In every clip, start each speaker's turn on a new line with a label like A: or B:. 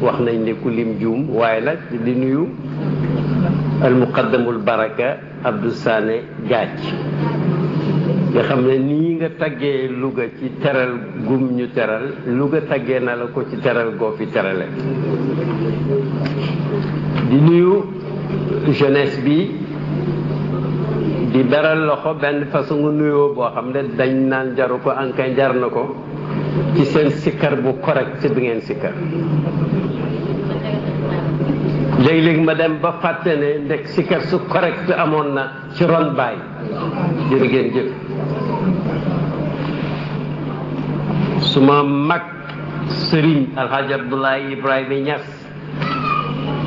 A: wax nañ ne ku lim juum waaye nag di nuyu al muqaddamul baraka Abdou Sané Gaaj nga xam ne nii nga taggee Louga ci teral gum ñu teral Louga taggee na la ko ci teral goo fi terale di nuyu jeunesse bi di beral loxo benn façon nuyoo boo xam ne dañ naan jaru ko ankay jar na ko ci seen sikkar bu correct bi ngeen sikkar léeg-léeg ma dem ba fàtte ne ndek sikkar su correct amoon na ci ron baay jërë ngeen jëf suma mag sëriñ alxaaji Abdoulaye Ibrahima Niass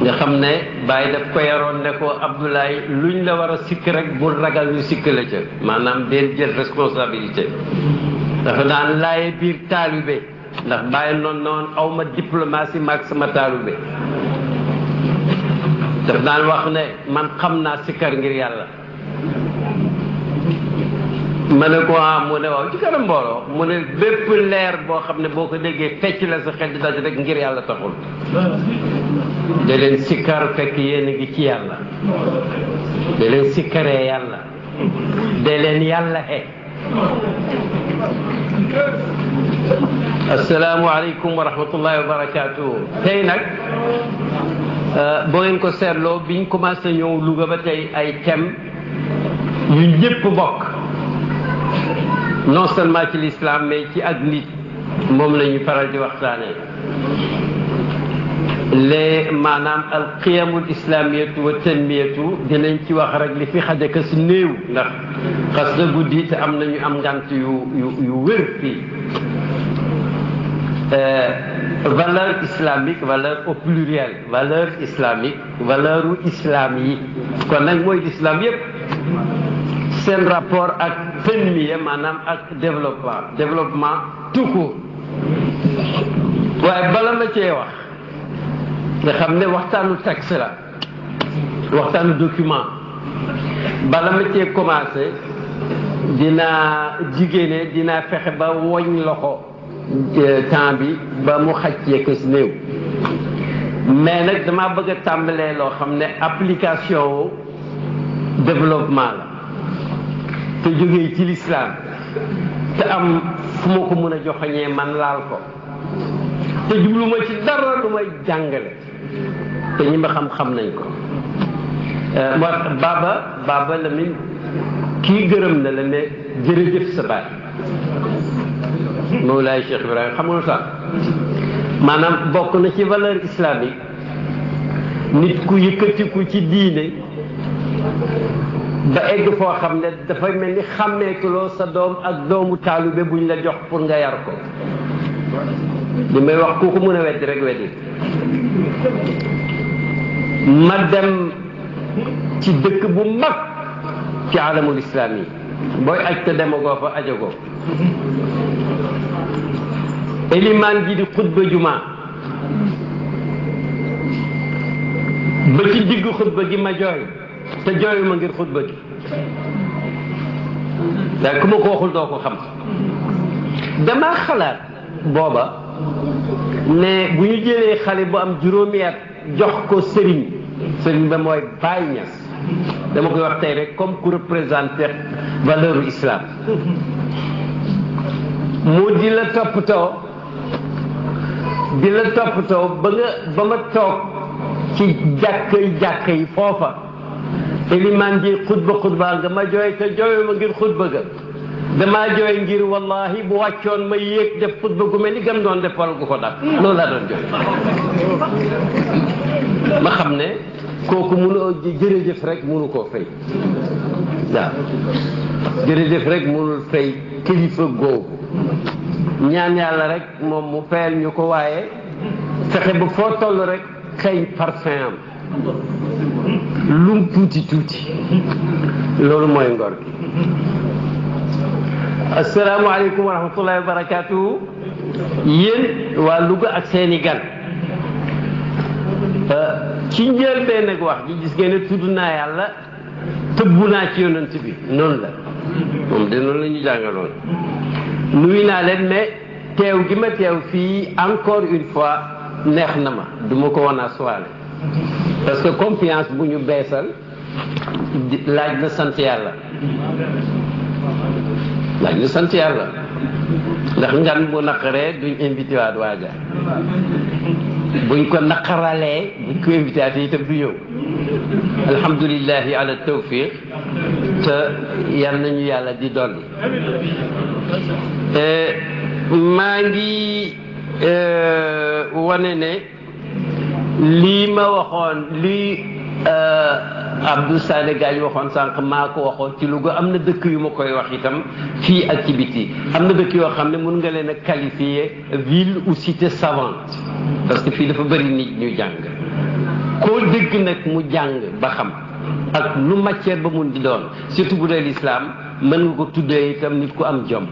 A: nga xam ne Baye daf ko yaroon ne ko Abdoulaye luñ la war a sikk rek bul ragal ñu sikk la ca maanaam deel jël responsabilité dafa daan laaye biir taalibe ndax Baye noonu awma diplomatie maag sama taalibe daf daan wax ne man xam naa sikkar ngir yàlla ma ne ko mu ne waaw ci kanam mbooloo mu ne bépp leer boo xam ne boo ko déggee fecc la sa xel di daj rek ngir yàlla taxul da leen sikkar fekk yéen a ngi ci yàlla da leen sikkaree yàlla da leen yàlla assalaamu aleykum wa rahmatullahi wa barakatuhu tey nag boo ngeen ko seetloo biñ commencé ñëw Louga ba tey ay thème yu ñëpp bokk non seulement ci l'islam mais ci ak nit moom la ñu faral di waxtaanee les maanaam al qiyamul islamiyatu wa tanmiyatu dinañ ci wax rek li fi xajaka si néew ndax xas na guddi te am nañu am ngant yu wér fii valeur islamique valeur au pluriel valeur islamique valeur u islam yi kon nag mooy l'islam yépp seen rapport ak tanmiya maanaam ak développement tout court waaye bala ma cee wax nga xam ne waxtaanu texte la waxtaanu document bala ma cee commencé dinaa jigéene dinaa fexe ba woñ loxo temps bi ba mu xàccee kës néew mais nag dama bëgg a tàmbalee loo xam ne application développement la te jógee ci l'islam te am fu ma ko mën a joxoñee man laal ko te jublu ma ci dara lu may jàngale te ñi ma xam nañ ko moo Baba Lamine kii gërëm na la ne jërëjëf sa baay Mawlaay Cheikh Ibrahima xam nga lu tax maanaam bokk na ci valeur islamique nit ku yëkkatiku ci diine ba egg foo xam ne dafay mel ni xàmmeekuloo sa doom ak doomu taalibe buñ la jox pour nga yar ko li may wax ku ko mën a weddi rek weddi ma dem ci dëkk bu mag ci alamul islam yi booy aj te demagoo fa ajagoo elimaan ji di xutba juma ba ci diggu xutba gi ma jooy te jooyu ma ngir xutba gi daal ku ma ko waxul doo ko xam damaa xalaat booba ne bu ñu jëlee xale bu am juróomi at jox ko sëriñ ba mooy Baye Niass dama koy wax tey rek comme ku représenté valeur u islam mu di la toppatoo ba ma toog ci jàkka yi foofa eliman ji xutba nga ma jooy te jooyu ma ngir xutba ga damaa jooy ngir wallahi bu wàccoon ma yéeg def xutba gu mel ni gam doon def wal gu ko daf loolu laa doon jooy ma xam ne kooku mënu jërëjëf rek mënu koo fay waaw jërëjëf rek mënul fay kilifa googu ñaan yàlla rek moom mu fayal ñu ko waaye fexe ba foo toll rek xëy parfum am lum tuuti loolu mooy ngor gi asalaamaaleykum wa rahmatullahi wa barakatuhu yéen waa Louga ak seeni gan ci njëlbeen nag wax ji gis ngeen ne tudd naa yàlla tëbbu naa ci yonent bi noonu la moom de noonu la ñu jàngaloon nuyu naa leen mais teew gi ma teew fii encore une fois neex na ma du ma ko woon a soile parce que confiance bu ñu beesal laaj na sant yàlla ndax ngan bu naqaree duñ invité waat waaja buñ ko naqaralee buñ ko invité waat itam du ñëw alhamdulillahi ala tawfiq te yal nañu yàlla di dolli maa ngi wane ne lii ma waxoon lii Abdou Sané Gaye waxoon sànq maa ko waxoon ci Louga am na dëkk yu ma koy wax itam fii ak ci biti am na dëkk yoo xam ne mun nga leen a qualifier ville ou cité savante parce que fii dafa bëri nit ñu jàng koo dégg nag mu jàng ba xam ak lu matière ba mun di doon surtout bu dee l'islam mën nga ko tuddee itam nit ku am jom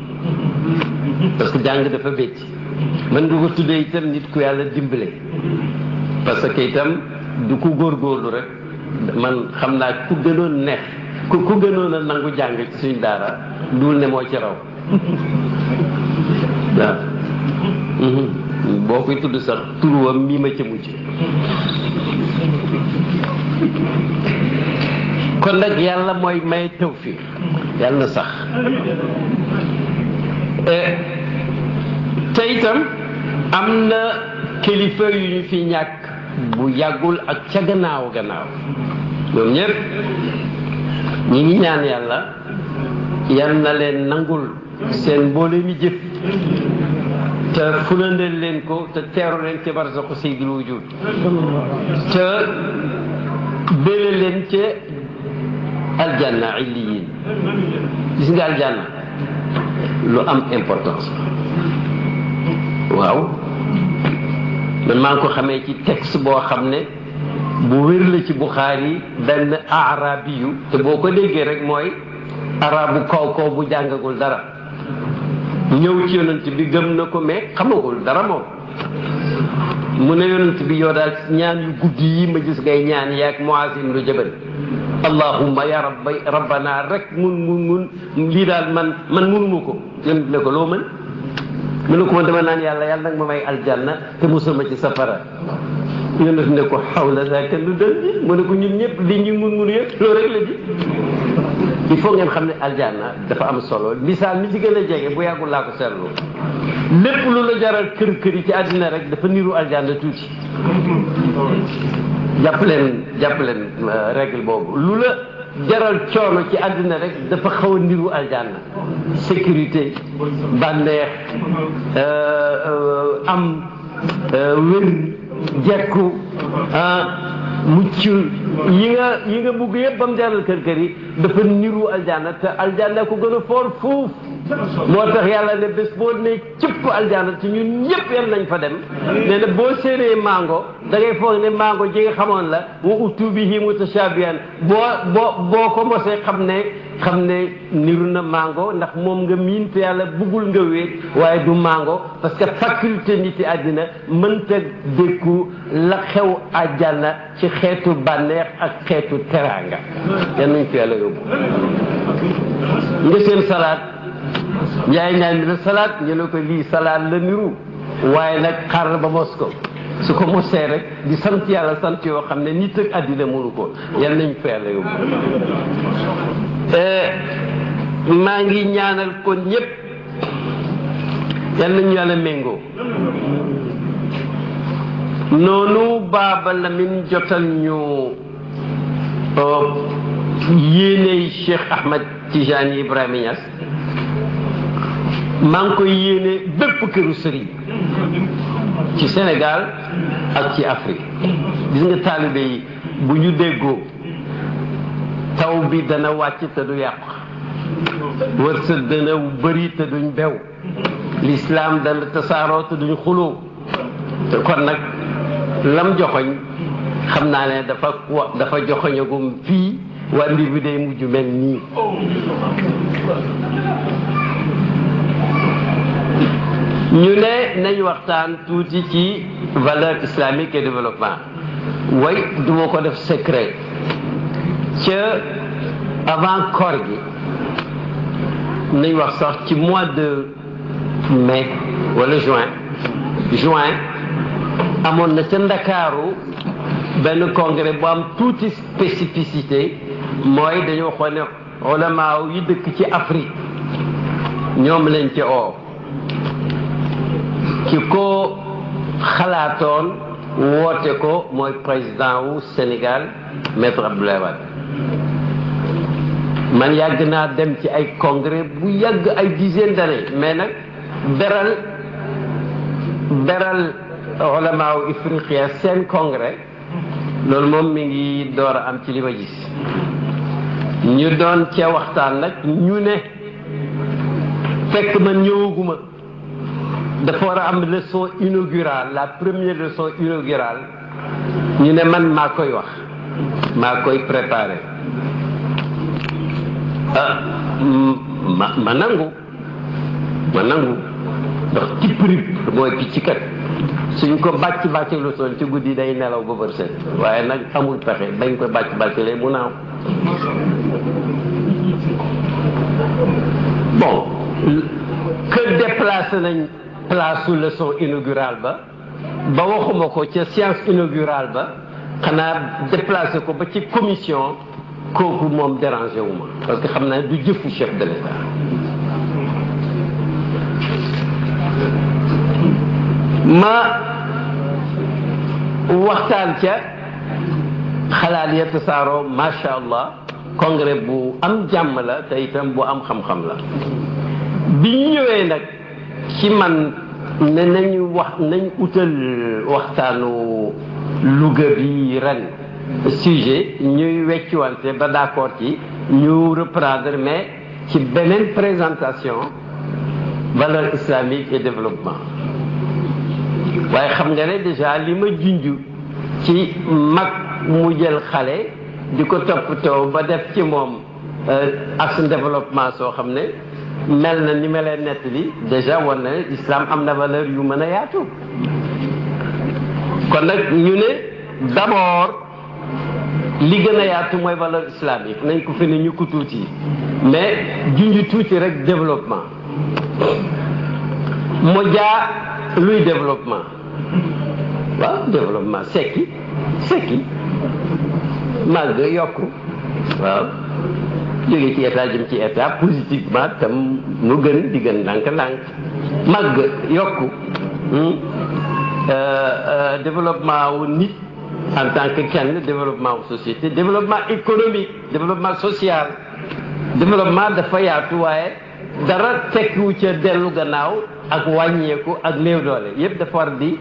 A: parce que jàng dafa bétti mën nga ko tuddee itam nit ku yàlla dimbale parce que itam du ku góorgóorlu rek man xam naa ku gënoon neex ku gënoon a nangu jàng ci suñ daara duul ne moo ci raw waaw boo koy tudd sax turuwam mii ma ca mujj kon nag yàlla mooy may tawfiq yàlla na sax te itam am na kilifa yu ñu fi ñàkk bu yàggul ak ca gannaaw ñoom ñëpp ñi ngi ñaan yàlla yal na leen nangul seen mboole mi jëf te fulandeel leen ko te teeru leen ci barzaqu sayyidul wujud te béle leen ci aljanna illiyin gis nga aljanna lu am importance waaw man maa ngi ko xamee ci texte boo xam ne bu wér la ci Buxaari benn arabi yu te boo ko déggee rek mooy arabu kaw bu jàngagul dara ñëw ci yonent bi gëm na ko mais xamagul dara moom mu ne yonent bi yow daal ñaan yu guddi yi ma gis ngay ñaan yaag Muaz ibn Jabal allahumma ya rabbana rek mun lii daal man munuma ko yonent ne ko loo mën mu ne ko man dama naan yàlla nag ma may aljanna te musal ma ci safara yonent ne ko xawla zaaka lu dël mu ne ko ñun ñëpp li ñu mun yëpp loolu rek la ji il faut ngeen xam ne aljanna dafa am solo misaal mi ci gën a jege bu yàggul laa ko seetlu lépp lu la jaral kër yi ci àddina rek dafa niru aljanna tuuti jàpp leen règle boobu lu la jaral coono ci àddina rek dafa xaw a niru aljanna sécurité bànneex am wér jekku mucc yi nga bugg yëpp ba mu jaral kër yi dafa niru aljanna te aljanna ko gën a foor fuuf moo tax yàlla ne bés boo ne cëpp aljanna te ñun ñëpp yal nañ fa dem nee na boo séenee mango da ngay foog ne mango ji nga xamoon la wa utu bihi mutashabihan boo ko mosee xam ne niru na mango ndax moom nga miin te yàlla buggul nga wéet waaye du mango parce que faculté nit yi àddina mënta dékku la xew àjjana ci xeetu bànneex ak xeetu teraanga yan nañ fi yàlla yóbbu nga seen salaat yaay ñaan mi na salaat ñu ne ko lii salaat la niru waaye nag xaaral ba mos ko su ko mosee rek di sant yàlla sant yoo xam ne nit ak àddina mënu ko yan nañ fi yàlla yóbbu maa ngi ñaanal ko ñëpp yal nañu yàlla méngoo noonu Baaba Lamin jotal ñu yéeney Cheikh Ahmed Tijani Ibrahima Niass maa ngi koy yéene bépp këru sëriñ ci Sénégal ak ci Afrique gis nga taalibe yi bu ñu déggoo taw bi dana wàcc te du yàqu wërsëg dana bëri te duñ bew l'islam dana tasaaroo te duñ xuloo te kon nag lam joxoñ xam naa ne dafa joxoñagum fii waa mbir bi day mujj mel nii ñu ne nañ waxtaan tuuti ci valeur islamique et développement way duma ko def secret ca avant koor gi nañ wax sax ci mois de mai wala juin amoon na ca Ndakaaru benn congrès bu am tuuti spécificité mooy dañoo xool ne ulama yi dëkk ci Afrique ñoom lañ ci oo ki ko xalaatoon woote ko mooy président wu Sénégal maître Abdoulaye Wade man yàgg naa dem ci ay congrès bu yàgg ay dizaine d'années mais nag beral ulama wu Ifriqiya seen congrès loolu moom mi ngi door a am ci li ma gis ñu doon ca waxtaan nag ñu ne fekk man ñëwaguma dafa war a am leçon inaugurale la première leçon inaugurale ñu ne man maa koy wax maa koy préparé ma nangu ndax ci prix mooy ki ci kat suñ ko bàcc lu soon ci guddi day nelaw ba bër set waaye nag amul pexe dañ ko bàcc lee mu naaw bon que déplacé nañ place su leçon inaugurale ba waxuma ko ca séance inaugurale ba xanaa déplacé ko ba ci commission kooku moom dérangé wu ma parce que xam naa du jëfu chef de l'État ma waxtaan ca xalaat ya tasaaroo macha allah congrès bu am jàmm la te itam bu am xam-xam la bi ñu ñëwee nag ci man ne nañ utal waxtaanu Louga bi ren sujet ñuy wecciwante ba d'accord ci ñu reprendre mais ci beneen présentation valeur islamique et développement waaye xam nga ne déjà li ma junj ci mag mu jël xale di ko toppatoo ba def ci moom ak développement soo xam ne mel na ni ma leen nettali déjà war na ne islam am na valeur yu mën a yaatu kon nag ñu ne d'abord li gën a yaatu mooy valeur islamique nañ ko fi ne ñu ko tuuti mais junj tuuti rek développement moo jaa luy développement waaw développement sekki màgg yokku waaw jóge ci état jëm ci état positivement tam mu gën di gën ndànk-ndànk màgg yokku développement wu nit en tant que kenn développement wu société développement économique développement social développement dafa yaatu waaye dara tekkiwu ca dellu gannaaw ak wàññeeku ak néew doole yépp dafa war di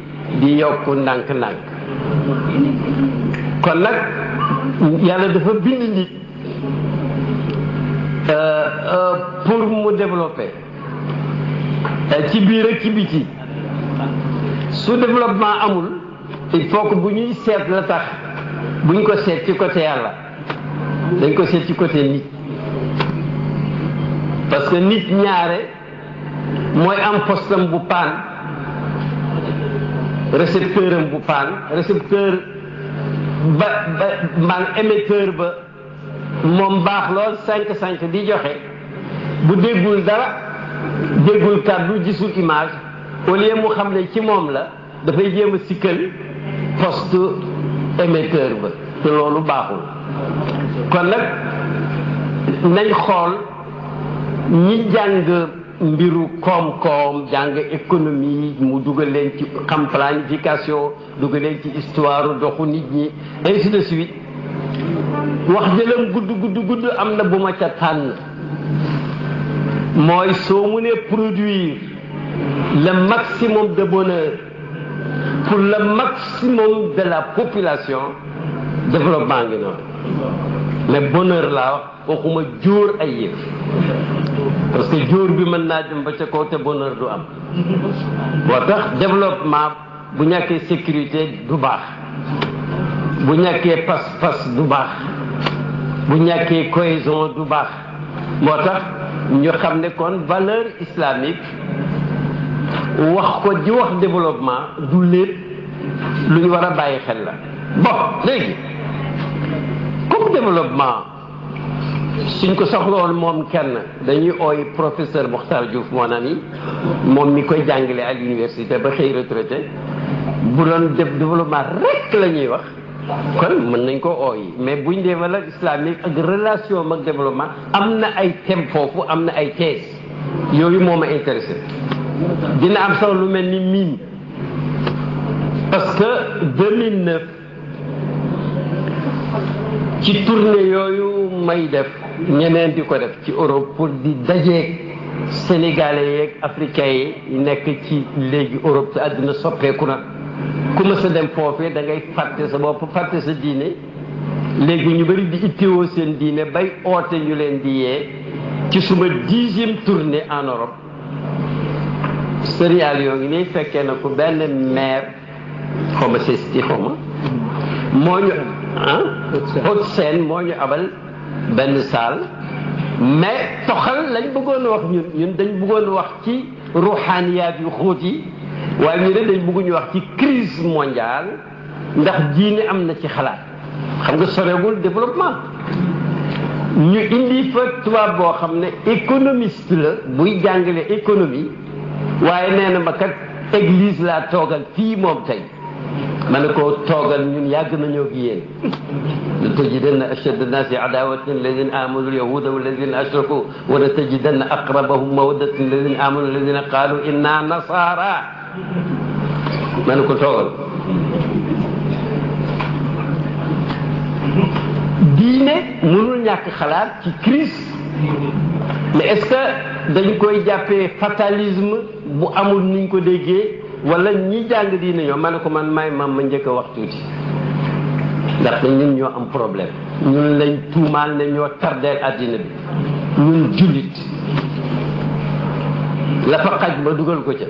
A: yokku ndànk-ndànk kon nag yàlla dafa bind nit pour mu développer ci biir ak ci biti su développement amul il faut que bu ñuy seet la tax bu ñu ko seet ci côté yàlla dañ ko seet ci côté nit parce que nit ñaare mooy am postam bu paan récepteur am bu paan récepteur ba man émetteur ba moom baax lool 5 di joxe bu déggul dara déggul kàddu gisul image au lieu mu xam ne ci moom la dafay jéem a sikkal poste émetteur ba te loolu baaxul kon nag nañ xool ñi jàng mbiru koom-koom jàng économie mu dugal leen ci xam planification dugal leen ci histoire doxu nit ñi ainsi de suite wax jëlam gudd am na bu ma ca tànn mooy soo mënee produire le maximum de bonheur pour le maximum de la population développement ngi noonu mais bonheur laa waxuma jóor ay yëf parce que jóor bi mën naa dem ba ca kaw te bonheur du am moo tax développement bu ñàkkee sécurité du baax bu ñàkkee pas-pas du baax bu ñàkkee cohésion du baax moo tax ñu xam ne kon valeur islamique wax ko di wax développement du lépp lu ñu war a bàyyi xel la bon léegi comme développement suñ ko soxloon moom kenn dañuy ooy professeur Mokhtar Diouf mon ami moom mi koy jàngale à l'université ba xëy retraité bu doon def développement rek la ñuy wax kon mën nañ ko ooyi mais buñ dee valeur islamique ak relation ak développement am na ay thème foofu am na ay thèse yooyu moo ma intéressé dina am sax lu mel ni mine parce que 2009 ci tournée yooyu may def ñeneen di ko def ci Europe pour di dajeeg sénégalais yeeg africains yi nekk ci léegi Europe te àddina soppeeku na ku ma sa dem foofee da ngay fàtte sa bopp fàtte sa diine léegi ñu bëri di itteewoo seen diine bay oote ñu leen di yee ci suma 10e tournée en Europe sérial yoo ngi nii fekkee na ko benn maire xaw ma sesti xaw ma moo ñu Haute-Seine moo ñu abal benn salle mais toxal lañ bëggoon wax ñun dañ bëggoon wax ci ruuxaaniyaat yu xóot yi waaye ñu ne dañ bëgguñu wax ci crise mondiale ndax diine am na ci xalaat xam nga sorewul développement ñu indi fa tubaab boo xam ne économiste la buy jàngale économie waaye nee na ma kat église laa toogal fii moom tey ma ne ko toogal ñun yàgg nañoo gi yéen la tajidanna ashadda nnaasi adaawatan alladina amanu alyahuda walladina ashraku wa la tajidanna aqrabahum mawaddatan alladina amanu alladina qaalu inna nasara ma ne ko toogal diine mënul ñàkk xalaat ci crise mais est-ce que dañ koy jàppee fatalisme bu amul niñ ko déggee wala ñi jàng diine ñoo ma ne ko man may ma njëkk a wax tuuti ndax ñun ñoo am problème ñun lañ tuumaal ne ñoo tardeel àddina bi ñun jullit la fa xaj ba dugal ko ca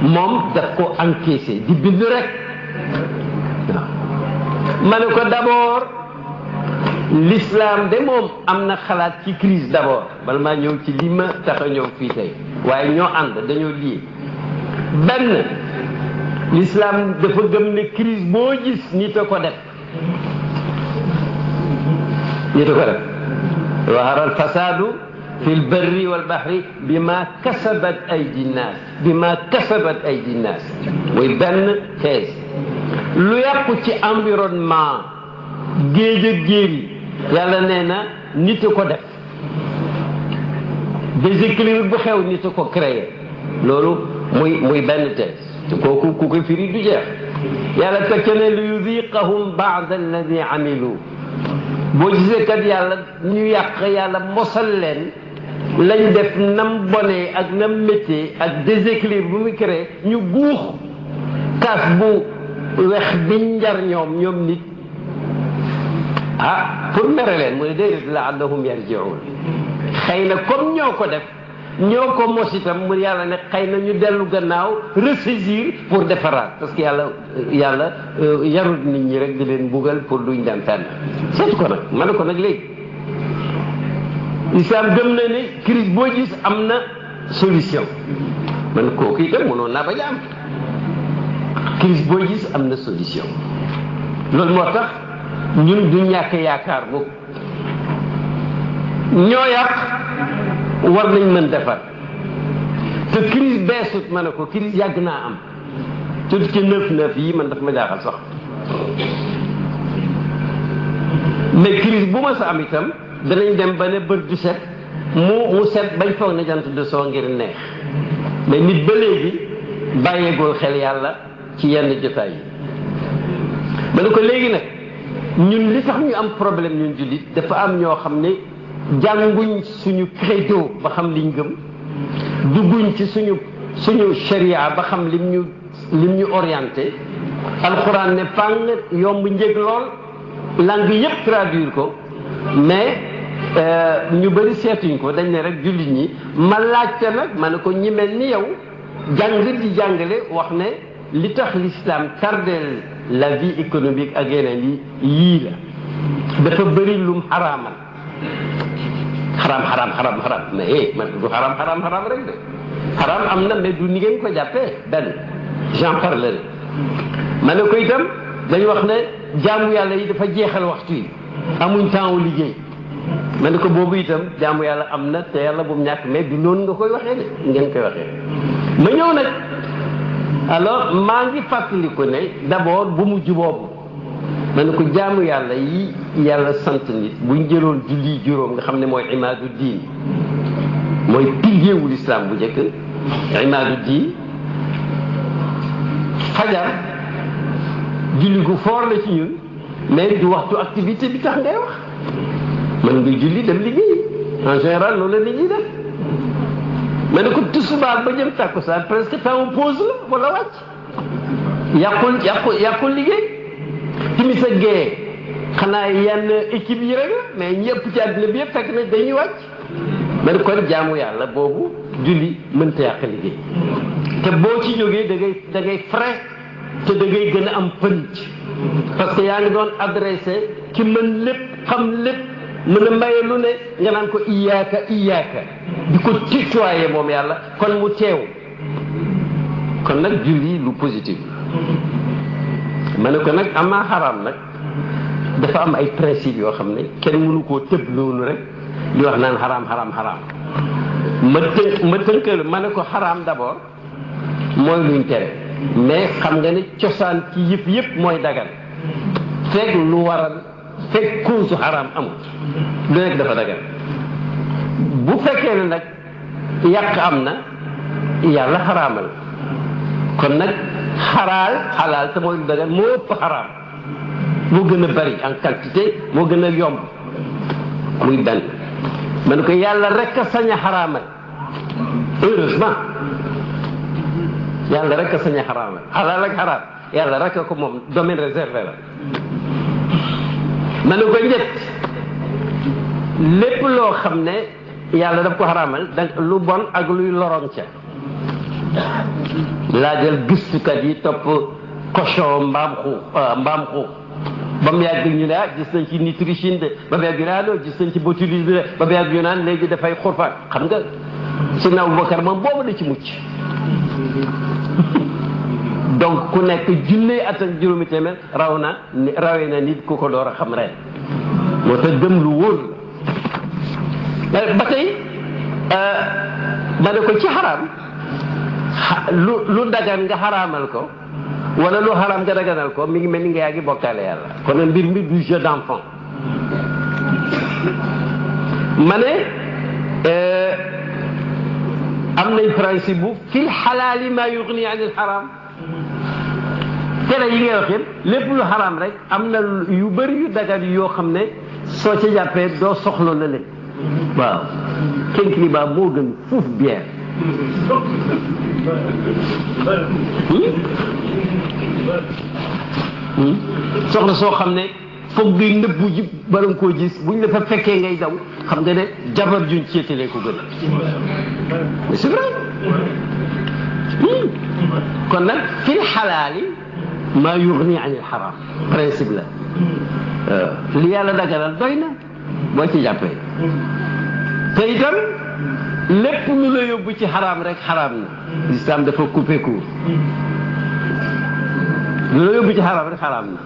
A: moom daf ko encaissé di bind rek waaw ma ne ko d'abord l'islam de moom am na xalaat ci crise d'abord bala maa ñëw ci li ma tax a ñëw fii tey waaye ñoo ànd dañoo lii benn l'islam dafa gëm ne crise boo gis nit a ko def zahara al fasadu fi l barri wal bahri bima kasabat aydi nnaas muy benn thèse lu yàqu ci environnement géej ak jéer yi yàlla nee na nit a ko def déséquilibre bu xew nit a ko créé loolu muy benn thèse te kooku ku ko firi du jeex yàlla teg ca ne li yudiqahum baada alladi amilu boo gisee kat yàlla ñu yàq yàlla mosal leen lañ def nam bonee ak nam méttee ak déséquilibre bu muy créé ñu guux kaas bu wex biñ njar ñoom nit pour mere leen mu ne déedéet laallahum yarjiun xëy na comme ñoo ko def ñoo ko mos itam mu yàlla ne xëy na ñu dellu gannaaw ressaisir pour defaraat parce que yàlla yarut nit ñi rek di leen buggal pour duñ dem fenn seetu ko nag ma ne ko nag léegi islam gëm na ne crise boo gis am na solution man kooku itam mënoon naa bañ a am crise boo gis am na solution loolu moo tax ñun du ñàkk yaakaar bu ñoo yàq war nañ mën defar te crise beesut ma ne ko crise yàgg naa am surtout ci 9-9 yi man daf ma jaaxal sax mais crise bu ma sa am itam danañ dem ba ne bët du set mu set bañ foog na jant de soo ngir neex mais nit ba léegi bàyyeegul xel yàlla ci yenn jotaay yi ma ne ko léegi nag ñun li tax ñu am problème ñun jullit dafa am ñoo xam ne jànguñ suñu credo ba xam liñ gëm dugguñ ci suñu sharia ba xam lim ñu orienté alxuraan ne fàng yomb njëg lool langue yëpp traduire ko mais ñu bëri seetuñ ko dañ ne rek jullit ñi ma laajte nag ma ne ko ñi mel ni yow jàng di jàngale wax ne li tax l'islam tardeel la vie économique ak yeneen yii la dafa bëri lum xaraamal xaram mais man du xaram rek de xaram am na mais du ni ngeen ko jàppee benn j'en parlerai ma ne ko itam dañu wax ne jaamu yàlla yi dafa jeexal waxtu yi amuñ temps wu liggéey ma ne ko boobu itam jaamu yàlla am na te yàlla bu mu ñàkk mais du noonu nga koy waxee de ngeen koy waxee ma ñëw nag alors maa ngi fàttaliku ne d'abord bu mujj boobu ma ne ko jaamu yàlla yi yàlla sant nit buñ jëloon julli juróom nga xam ne mooy imaadu diin mooy pilier wu l'islam bu njëkk imaadu diin fajar julli gu foor la ci ñun mais du waxtu activité bi tax ngay wax mën nga julli dem liggéey en général loolu la nit ñi def ma ne ko tisbaar ba jëm takkusaan presque temps pause la wala wàcc yàqul liggéey timis ak gée xanaa yenn équipe yi rek la mais ñëpp ci àddina bi yëpp fekk na dañuy wàcc ma ne kon jaamu yàlla boobu julli mënta yàq liggéey te boo ci jógee da ngay frais te da ngay gën a am pënc parce que yaa ngi doon adressé ki mën lépp xam lépp mën a maye lu ne nga naan ko iyaaka di ko tutoyé moom yàlla kon mu teew kon nag julli lu positif ma ne ko nag amaa xaraam nag dafa am ay principe yoo xam ne kenn mënu koo tëb loolu rek di wax naan xaraam ma tënkal ma ne ko xaraam d'abord mooy luñ tere mais xam nga ne cosaan ci yëpp mooy dagan fekk lu waral fekk cause xaraam amul lu nekk dafa dagan bu fekkee ne nag yàq am na yàlla xaraamal kon nag xalaal te mooy lu dagan moo ëpp xaraam moo gën a bari en quantité moo gën a yomb muy benn ma ne ko yàlla rek a sañ a xaraamal heureusement yàlla rek a sañ a xaraamal xalaal ak xaraam yàlla rek a ko moom domaine réservé la ma ne ko ñett lépp loo xam ne yàlla daf ko xaraamal da lu bon ak luy loroon ca laajal gëstukat yi topp cochon mbaam xuux ba mu yàgg ñu ne gis nañ ci nutrition de ba mu yàgg ñu ne gis nañ ci botulisme de ba mu yàgg ñu naan léegi dafay xurfaan xam nga Seydina Aboubacar moom boobu la ci mucc donc ku nekk junne at ak juróomi téeméer rawee na nit ku ko door a xam ren moo tax gëm lu wóor la ba tey ma ne ko ci xaraam lu dagan nga xaraamal ko wala lu xaraam nga daganal ko mi ngi mel ni nga yaa ngi bokkaale yàlla kon nag mbir mi du jeu d'enfant ma ne am nañ principe bu fil xalaali maa yuxni an il xaraam tere yi ngay wax yëpp lépp lu xaraam rek am na yu bëri yu dagan yoo xam ne soo ca jàppee doo soxla la leen waaw kenkiliba moo gën fuuf bière soxla soo xam ne foog ngay nëbbu ji bala nga koo gis buñ la fa fekkee ngay daw xam nga ne jabar juñ ceetalee ko gën mais c'est vrai kon nag fil xalaali maa yuxni an il xaraam principe la li yàlla daganal doy na boo ci jàppee te itam lépp lu la yóbbu ci xaraam rek xaraam na l'islam dafa coupé court lu la yóbbu ci xaraam rek xaraam na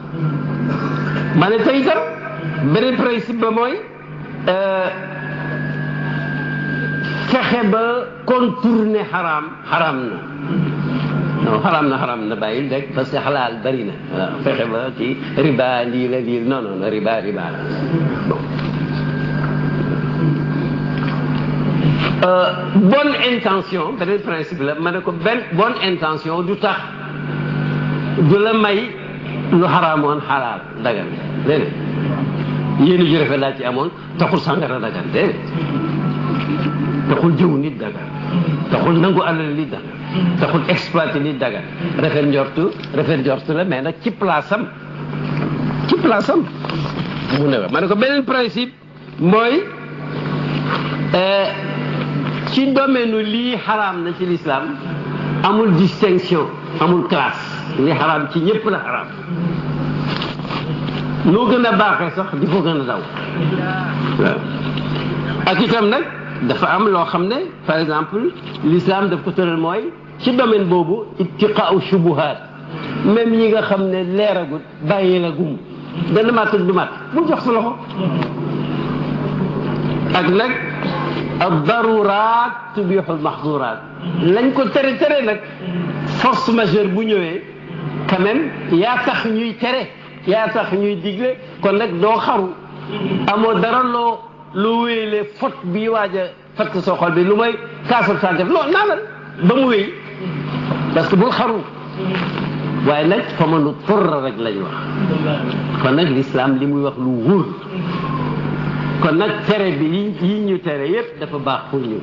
A: ma ne te itam beneen principe ba mooy fexe ba contourner xaraam na non xaraam na bàyyil rek parce que xalaal bari na waaw fexe ba ci riba lii la non riba la bon bonne intention beneen principe la ma ne ko bonne intention du tax du la may lu xaraamoon xalaal dagan déedéet yéen ju rafet laa ci amoon taxul sàngara dagan déedéet taxul jëw nit dagan taxul nangu alal nit dagan taxul exploité nit dagan rafet njortu la mais nag ci place am mu ne ma ne ko beneen principe mooy ci domaine lii xaraam na ci l'islam amul distinction amul classe li xaraam ci ñëpp la xaraam noo gën a baaxee sax di ko gën a daw waaw ak itam nag dafa am loo xam ne par exemple l'islam daf ko tëral mooy ci domaine boobu ittiqaau shubuhaat même yi nga xam ne leeragut bàyyi la gum dana mat ak du mat bu jox sa loxo ak nag ad daruraat tubixul maxduraat lañ ko tere nag force majeure bu ñëwee quand même yaa tax ñuy tere yaa tax ñuy digle kon nag doo xaru amoo dara loo wéyalee faute bi waaj a fatt soo xol bi lu may kaasab sànqef non naanal ba mu wéy parce que bul xaru waaye nag fa ma nu turra rek lañ wax kon nag l'islam li muy wax lu wóor kon nag tere bi yi ñu tere yépp dafa baax pour ñu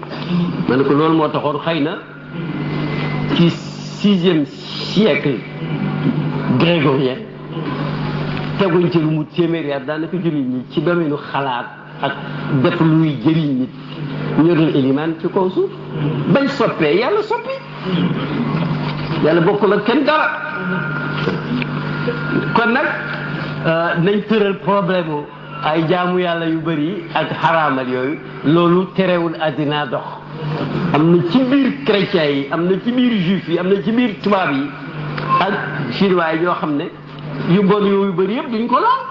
A: ma ne ko loolu moo taxoon xëy na ci 6e siècle grégorien teguñ ci lu mu téeméeri at daanaka jullit ñi ci domaine xalaat ak def luy jëriñ nit ñoo doon élimaan ci kaw suuf bañ soppee yàlla soppi yàlla bokkul ak kenn dara kon nag nañ tëral problème ay jaamu yàlla yu bëri ak xaraamal yooyu loolu terewul àddina dox am na ci biir chrétiens yi am na ci biir juif yi am na ci biir tubaab yi ak chinois yi ñoo xam ne yu bon yooyu bëri yëpp duñ ko laal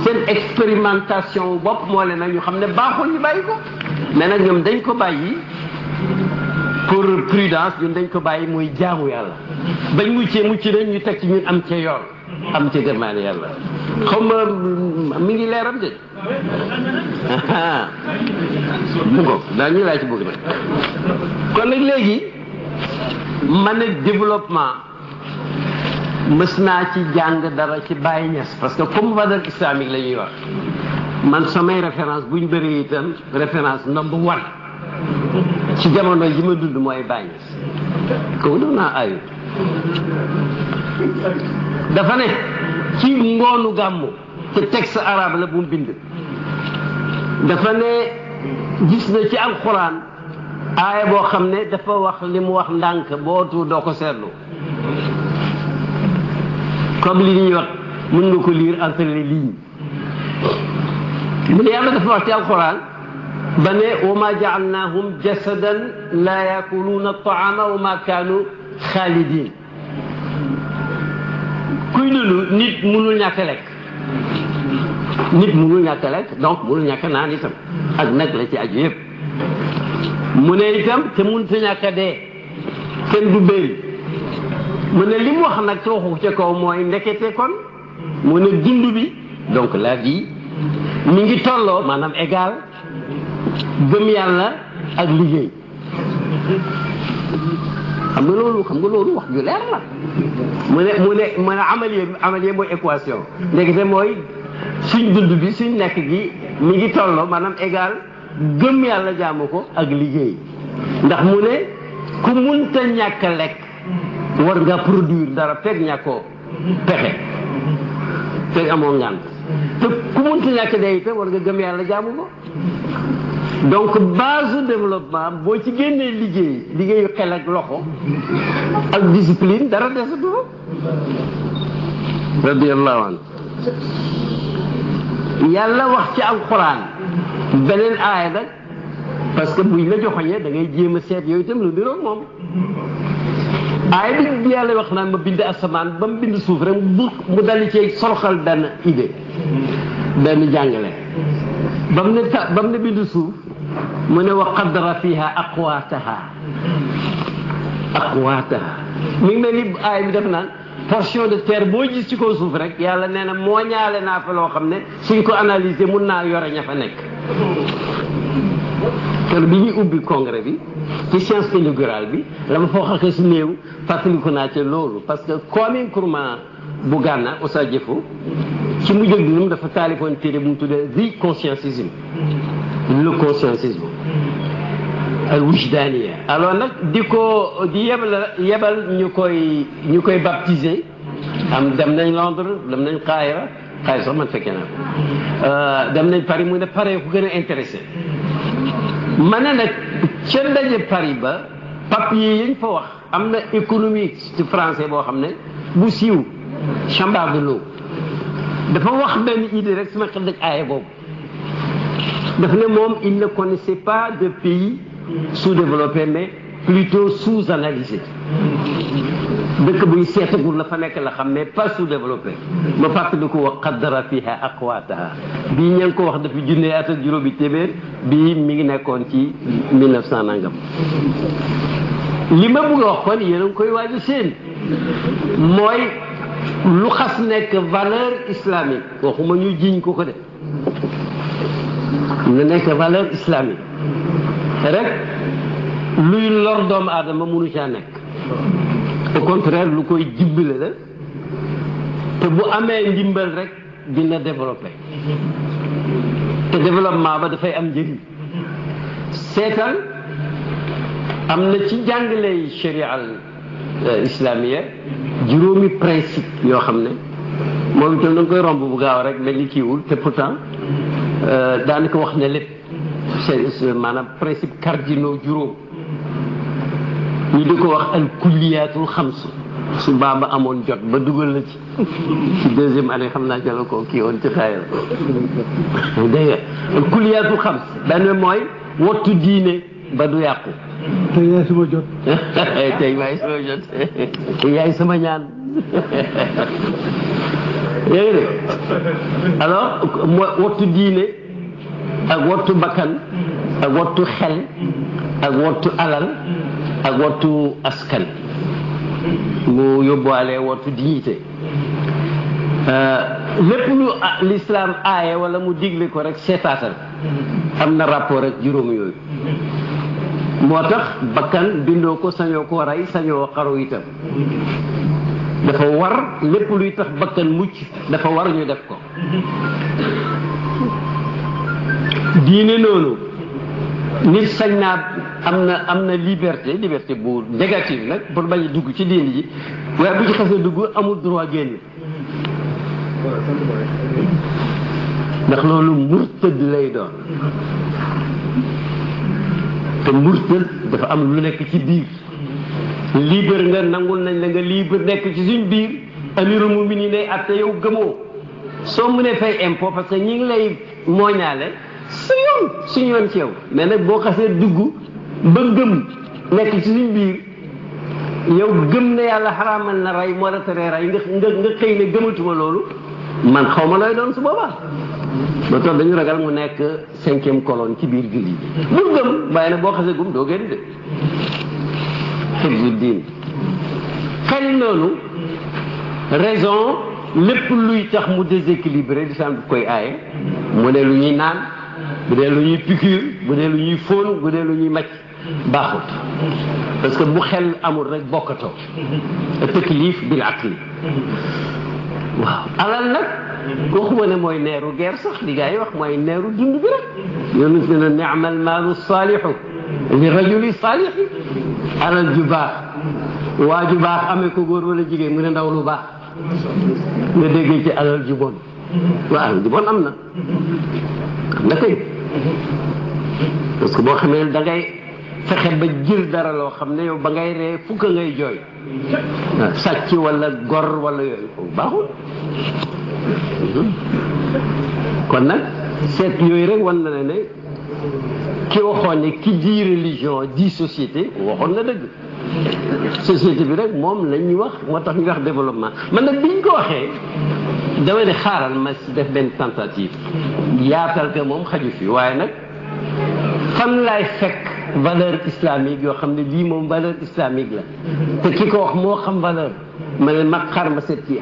A: seen expérimentation bopp moo leen nag ñu xam ne baaxul ñu bàyyi ko mais nag ñoom dañ ko bàyyi pour prudence ñun dañ ko bàyyi muy jaamu yàlla bañ mucc nañ ñu teg ci ñun am cee yoon am ci gërmaane yàlla xaw ma mi ngi leeram de mu ngo daal ñu laa ci bëgg nag kon nag léegi man ne développement mës naa ci jàng dara ci Baye Niass parce que comme valeur islamique la ñuy wax man samay référence bu ñu bëree itam référence number 1 ci jamono ji ma dund mooy Baye Niass kooku doon naa ayu dafa ne ci ngoonu gàmmu te texte arabe la bu mu bind dafa ne gis na ci alxuraan aaya boo xam ne dafa wax li mu wax ndànk bootu doo ko seetlu comme li ñuy wax mën nga ko lire entre les lignes mu ne yàlla dafa wax ci alxuraan ba ne wa ma jaalnaahum jasadan la yakuluuna taama wa ma kaanu xaalidin kuy dund nit mënul ñàkk lekk nit mënul ñàkk lekk donc mënul ñàkk naan itam ak nag la ci aju yëpp mu ne itam te mënut a ñàkk dee kenn du bëri mu ne li mu wax nag te waxu ca kaw mooy ndekete kon mu ne dund bi donc la vie mi ngi tolloo maanaam égal gëm yàlla ak liggéey xam nga loolu wax ju leer la mu ne amalier mooy équation ndekete mooy suñ dund bi suñ nekk gi mi ngi tolloo maanaam égal gëm yàlla jaamu ko ak liggéey ndax mu ne ku munta ñàkk lekk war nga produire dara fekk ñàkkoo pexe fekk amoo ngànt te ku munta ñàkk dee itam war nga gëm yàlla jaamu ko donc base développement boo ci génnee liggéeyu xel ak loxo ak discipline dara desatu radiyallahu anhu yàlla wax ci alxuraan beneen aaya nag parce que buñ la joxoñee da ngay jéem a seet yooyu itam lu niroog moom aaya bi yàlla wax naan ma bind asamaan ba mu bind suuf rek mu dali ci soroxal benn idée benn jàngale ba mu ne bind suuf mu ne wa qaddara fiha aqwaataha mi ngi mel ni aaya bi def naan portion de terre boo gis ci kaw suuf rek yàlla nee na moo ñaale naa fa loo xam ne suñ ko analyser mun naa yore ña fa nekk kon bi ñuy ubbi congrès bi ci science inaugurale bi la ma foo xaqee su néew fàttaliku naa ca loolu parce que Kwame Nkrumah bu Ghana Osa Jëfo ci mu jóg dinum dafa taalifoon téere bu mu tuddee the conscientisme le conscientisme al wujdaniya alors nag di yebal ñu koy baptiser am dem nañ Londres dem nañ Caire sax man fekkee naa dem nañ Paris mu ne Paris ku gën a intéressé ma ne nag ca ndaje Paris ba papier yañ fa wax am na économie ci français boo xam ne bu siiw Chambard de l'eau dafa wax benn idée rek sama xel dëgg aaya boobu daf ne moom il ne connaissait pas de pays sous-développé mais plutôt sous-analysé dëkk buy seetagul la fa nekk la xam mais pas sous-développé ma fàttali ko wa qaddara fiha aqwaataha bii ña ngi ko wax dafa junne at ak juróomi téeméer bii mi ngi nekkoon ci 1900 nangam li ma bëgg a wax kon yéen a ngi koy waaj a seen mooy lu xas nekk valeur islamique waxuma ñu jiñ ko de na nekk valeur islamique rek luy lor doomu aadama mënu caa nekk au contraire lu koy jibbale la te bu amee ndimbal rek dina développé te développement ba dafay am njëriñ seetal am na ci jàngale sharia al islamiya juróomi principe yoo xam ne moom itam da nga koy romb bu gaaw rek mel ni kiiwul te pourtant daanaka wax ne lépp c'est maanaam principe cardinaux juróom ñu di ko wax al kulliyatul xams su baaba amoon jot ba dugal la ci deuxième année xam naa jëla ko kii woon ci xaayal dégg nga al kulliyatul xams benn mooy wattu diine ba du yàqu
B: tey yaay sama jot
A: tey yaay sama jot yaay sama ñaan yéegi de alors wattu diine ak wattu bakkan ak wattu xel ak wattu alal ak wattu askan mu yóbbuwaale wattu dignité lépp lu l'islam aaye wala mu digle ko rek seetaatal am na rapport ak juróom yooyu moo tax bakkan bindoo ko sañoo ko rey sañoo xaru itam dafa war lépp luy tax bakkan mucc dafa war ñu def ko diine noonu nit sañ naa am na liberté bu négative nag pour bañ a dugg ci diine ji waaye bu ci xasee dugg amul droit génn ndax loolu murtad lay doon te murtad dafa am lu nekk ci biir libre nga nangul nañ la nga libre nekk ci suñ biir amirul mu'minin ne atte yow gëmoo soo mënee fay impôt parce que ñi ngi lay mooñaale suñu yoon ci yow mais nag boo xasee dugg ba gëm nekk ci suñ biir yow gëm ne yàlla xaraamal na rey moo la teree rey nga xëy ne gëmatuma loolu man xaw ma looy doon su boobaa ba tax dañu ragal mu nekk 5e colonne ci biir julli bi bul gëm waaye nag boo xasee gëm doo génn de xibbu diin xel noonu raison lépp luy tax mu déséquilibré di sam koy aaye mu ne lu ñuy naan bu dee lu ñuy piqûre bu dee lu ñuy fóon bu dee lu ñuy macc baaxut parce que bu xel amul rek bokkatoo taklif bil aqli waaw alal nag waxuma ne mooy neeru guerre sax li gars yi wax mooy neeru dund bi rek yonent ne ni'mal maalu saalihu li rajuli saalihi alal ju baax waa ju baax amee ko góor wala jigéen mu ne ndaw lu baax nga déggee ci alal ju bon waaw ju bon am na kay parce que boo xamee da ngay fexe ba jël dara loo xam ne yow ba ngay ree fukk ngay jooy sàcc wala gor wala yooyu baaxul kon nag seet yooyu rek wan na ne ki waxoon ne ki di religion di société waxoon na dëgg société bi rek moom la ñuy wax moo tax ñu wax développement man nag biñ ko waxee dama ne xaaral ma si def benn tentative yaatal que moom xaju fi waaye nag fan laay fekk valeur islamique yoo xam ne lii moom valeur islamique la te ki ko wax moo xam valeur ma ne mag xaar ma seet ci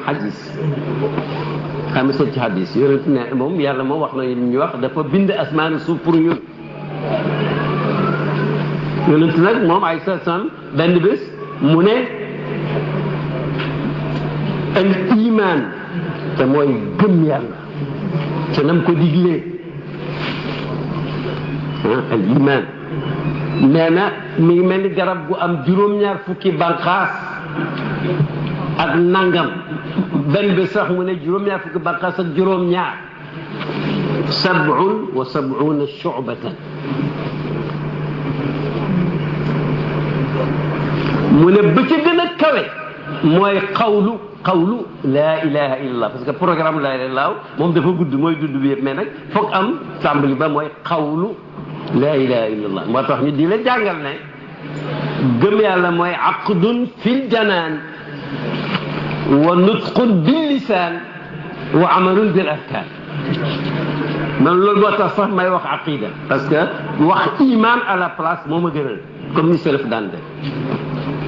A: hadis yonent ne moom yàlla moom wax na ñu wax dafa bind asmaan suuf pour ñun yonent nag moom ay salaam benn bés mu ne al iman te mooy gëm yàlla te nam ko diglee al iman nee na mi ngi mel ni garab gu am juróom-ñaar fukki banqaas ak nangam benn bi sax mu ne juróom-ñaar fukki banqaas ak juróom-ñaar 77 shu'batan mu ne ba ca gën a kawe mooy xawlu laa ilaha illallah parce que programme laa ilaha illallah moom dafa gudd mooy dudd bi yëpp mais nag foog am tàmbali ba mooy xawlu laa ilaha illallah moo tax ñu di la jàngal ne gëm yàlla mooy aqdun fil janaan wa nutqun bil lisaan wa amalun bil arkaan man loolu moo tax sax may wax aqida parce que wax iman à la place moo ma gënal comme ni salaf daan def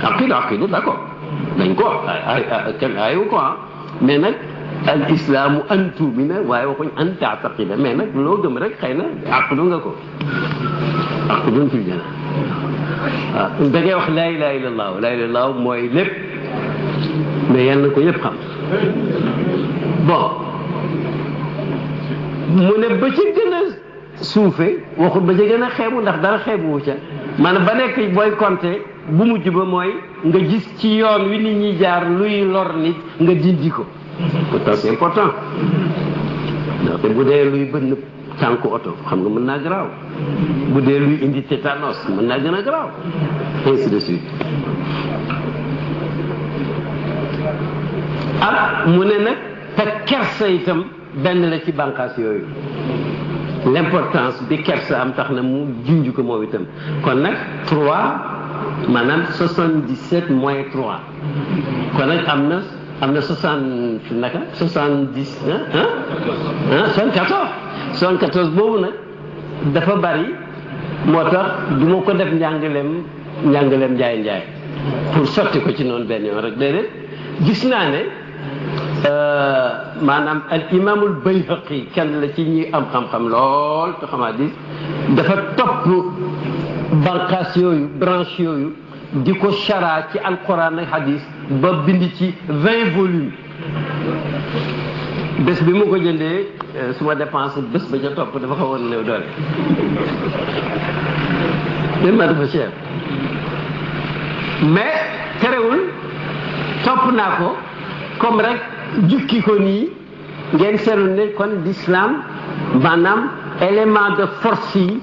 A: aqida d'accord dañ ko kenn aayu ko mais nag al islaamu an tuumina waaye waxuñ an taataqida mais nag loo gëm rek xëy na aqdu nga ko aqdun fil janna waaw da ngay wax laa ilaha illallah laa ilaha illallah mooy lépp mais yal na ko yëpp xam bon mu ne ba ci gën a suufe waxul ba ci gën a xeebu ndax dara xeebu wu ca maanaam ba nekk booy compter bu mujj ba mooy nga gis ci yoon wi nit ñi jaar luy lor nit nga dindi ko pourtant c'est important ndaxte bu dee luy bënn tànku oto xam nga mën naa garaaw bu dee luy indi tétanos mën naa gën a garaaw ainsi de suite mu ne nag te kersa itam benn la ci bànqaas yooyu l'importance bi kersa am tax na mu junj ko moom itam kon nag 3 maanaam 77 moins 3 kon nag am na 60 naka 70 74 boobu nag dafa bari moo tax du ma ko def njàngaleem njaay pour sotti ko ci noonu benn yoon rek déedéet gis naa ne maanaam al imaamul Bayhaqi kenn la ci ñi am xam-xam lool te xamaa di dafa topp banqaas yooyu branche yooyu di ko chara ci alquran ak hadis ba bind ci 20 volumes bés bi mu ko jëndee suma dépense bés ba ca topp dafa xawoon néew doole ma dafa cher mais terewul topp naa ko comme rek jukki ko nii ngeen seetlu ne kon l'islam maanaam élément de force yi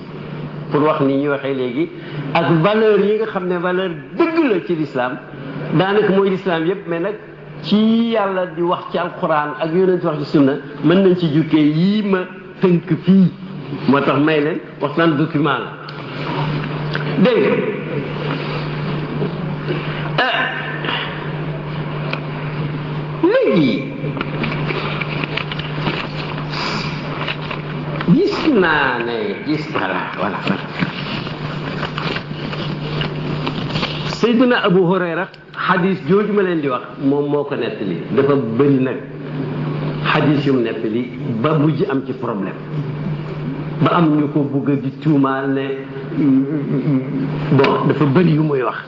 A: pour wax ni ñuy waxee léegi ak valeur yi nga xam ne valeur dëgg la ci l'islam daanaka mooy l'islam yëpp mais nag ci yàlla di wax ci alquran ak yonent wax ci sunna mën nañ ci jukkee yii ma tënk fii moo tax may leen waxtaan document la dégg léegi gis naa ne voilà Seydina Abu Hurayra xadis jooju ma leen di wax moom moo ko nettali dafa bëri nag xadis yu mu nettali ba mujj am ci problème ba am ñu ko bugg di tuumaal ne bon dafa bëri yu muy wax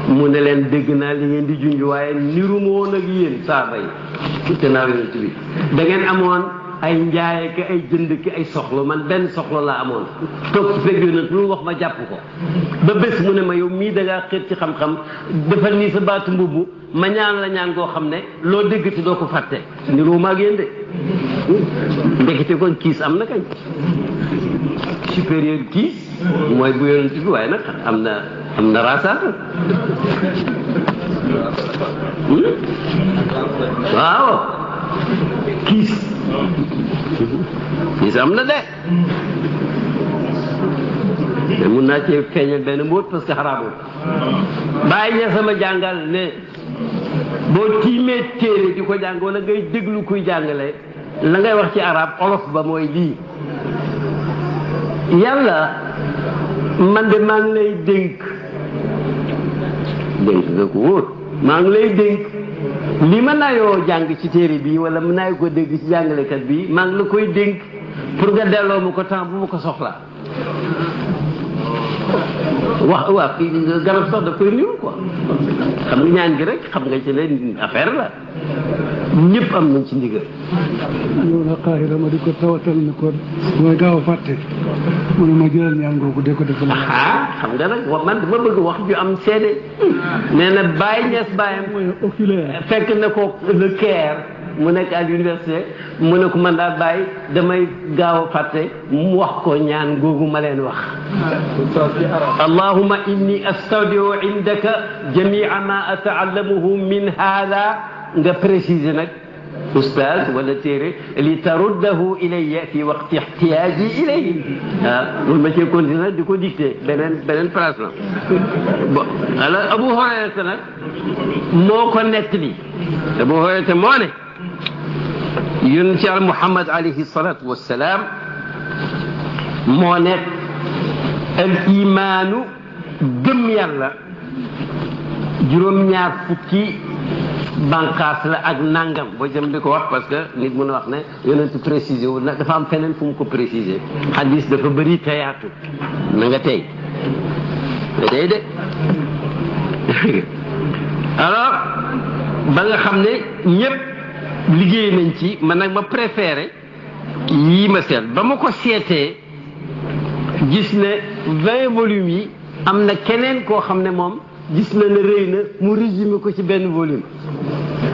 A: mu ne leen dégg naa li ngeen di junj waaye niru ma woon ak yéen saaba yi te naa yonent bi da ngeen amoon ay njaay ki ay jënd ki ay soxla man benn soxla laa amoon toog ci fekk yonent lu wax ma jàpp ko ba bés mu ne ma yow mii da ngaa xeet ci xam-xam defal nii sa baatu mbubb ma ñaan la ñaan goo xam ne loo déggati doo ko fàtte niru ma ak yéen de ndekete kon kiis am na kañ supérieur kiis mooy bu yonent bi waaye nag am na raasaata waaw kiis am na de te mun naa cee feeñal benn mbóot parce que xaraamul bàyyi ña sama jàngal ne boo tiimee téere di ko jàng wala ngay déglu kuy jàngale la ngay wax ci arab olof ba mooy lii yàlla man de maa ngi lay dénk nga ko wóor maa ngi lay dénk li ma naayoo jàng ci téere bi wala mu naay ko dégg ci jàngalekat bi maa ngi la koy dénk pour nga delloo ma ko temps bu ma ko soxlaa waaw garab sax daf koy niru quoi xam nga ñaan gi rek xam nga ci leen affaire la ñëpp am nañ ci ndigal.
B: ñëw na Qahira ma di ko tawatal ni ko mooy gaaw a fàtte mu ne ma jëlal ñaan googu de ko defal.
A: xam nga nag man dafa bëgg wax ju am seede nee na Baye Niass bàyyam fekk na ko le Caire mu nekk à l'université mu ne ko man daal Baye damay gaaw a fàtte mu wax ko ñaan googu ma leen wax. allahumma inni astawdiu indaka jamia ma ataallamuhu min hada nga préciser nag oustaz wala téere li taruddahu ilayya fi waqti ihtiyaaji ilayhi loolu ma cee continuer di ko dicté beneen place la bon alors Abu Hurayra nag moo ko nettali Abu Hurayra moo ne yonent Yàlla Muhammad alayhi salaatu wassalaam moo nekk al imaanu gëm yàlla juróom-ñaar fukki bànqaas la ak nangam boo jëm di ko wax parce que nit mën a wax ne yonent précisé wu nag dafa am feneen fu mu ko précisé hadis dafa bëri tayaatu na nga tey day de alors ba nga xam ne ñëpp liggéey nañ ci man nag ma préféré yii ma seet ba ma ko seetee gis ne 20 volumes yi am na keneen koo xam ne moom gis na ne rëy na mu résumé ko ci benn volume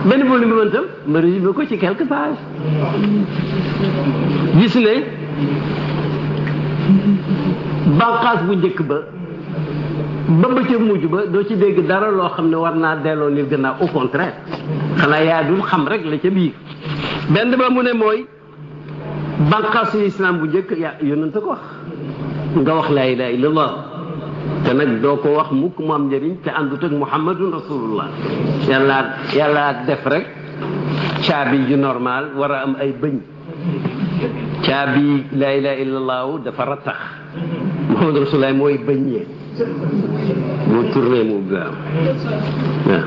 A: bi man tam ma résumé ko ci quelques pages gis ne banqaas bu njëkk ba ca mujj ba doo ci dégg dara loo xam ne war naa delloo nit gannaaw au contraire xanaa yaa dul xam rek la ca biir benn ba mu ne mooy banqaasu islam bu njëkk yaa yonent ko wax nga wax laa ilaha illallah te nag doo ko wax mukk mu am njëriñ te àndut ak muhammadun rasulullah yàlla def rek caabi ju normal war a am ay bëñ caabi laa ilaha illallah dafa rattax muhammad rasulullah mooy bëñ yee boo tourné mu gaaw waaw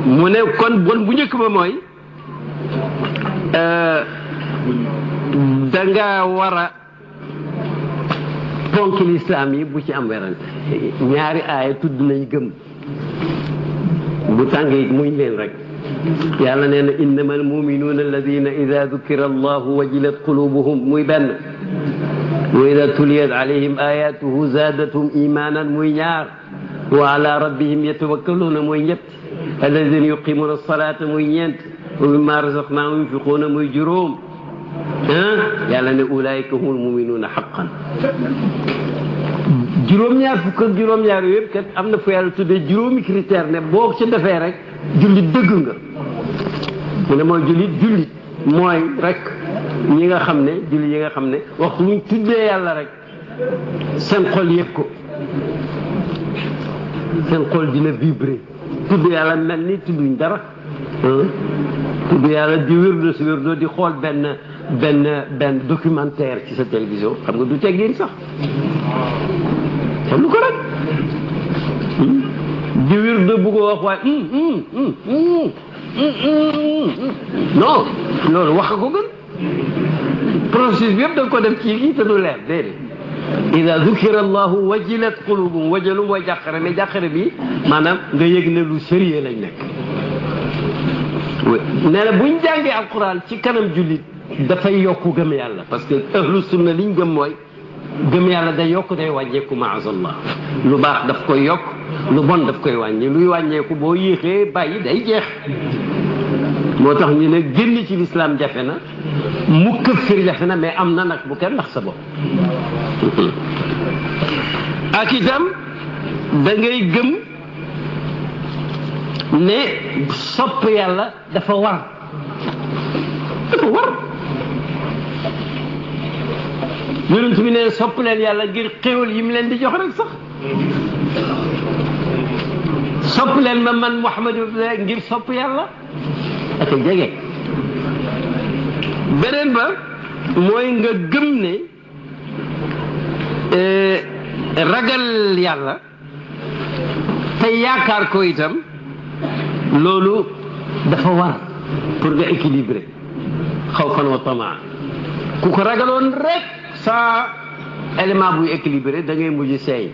A: mu ne kon bon bu njëkk ba mooy danga war a ponk lislaam yi bu ci am werante ñaari aaya tudd nañ gëm bu tàng yi muñ leen rek yàlla nee na innama almuminuuna alladina ida dukira allahu wajilat qulubuhum muy benn wa ida tuliyat alayhim ayatuhu zaadathum imanan muy ñaar wa ala rabbihim yatawakkaluuna muy ñett alladina yuqimuna alsalata muy ñeent wa mimma razaqnahum yunfiquuna muy juróom yàlla ne ulaayika humul muminuuna xaqan juróom-ñaar fukk ak juróom-ñaar yooyu yëpp kat am na fu yàlla tuddee juróomi critère ne boo ci defee rek jullit dëgg nga mu ne mooy jullit mooy rek ñi nga xam ne jullit yi nga xam ne waxtu wuñ tuddee yàlla rek seen xol yëg ko seen xol dina vibrer tudd yàlla mel ni tudduñ dara tudd yàlla di wérdo si wérdo di xool benn documentaire ci sa télévision xam nga du teggin sax xam lu ko rek di wérdo bu ko wax waaye non loolu wax ko gën processus bi yëpp da nga ko def ci kii te du leer déedéet ida dukira allahu wajilat qulubum wajalum mooy jàqare mais jàqare bi maanaam nga yëg ne lu sérieux lañ nekk nee na buñ jàngee alquran ci kanam jullit dafay yokku gëm yàlla parce que ahlu sunna liñ gëm mooy gëm yàlla day yokk day wàññeeku maazallah lu baax daf koy yokk lu bon daf koy wàññi luy wàññeeku boo yéexee bàyyi day jeex moo tax ñu ne génn ci lislaam jafe na mu këffir jafe na mais am na nag bu kenn ndax sa bopp ak itam da ngay gëm ne sopp yàlla dafa war yonent bi ne sopp leen yàlla ngir xéwal yi mu leen di jox rek sax sopp leen ma man Muhammadu ngir sopp yàlla ak jege beneen ba mooy nga gëm ne ragal yàlla te yaakaar ko itam loolu dafa war pour nga équilibrer xawfan wa tamaa ku ko ragaloon rek sans élément buy équilibré da ngay mujj seey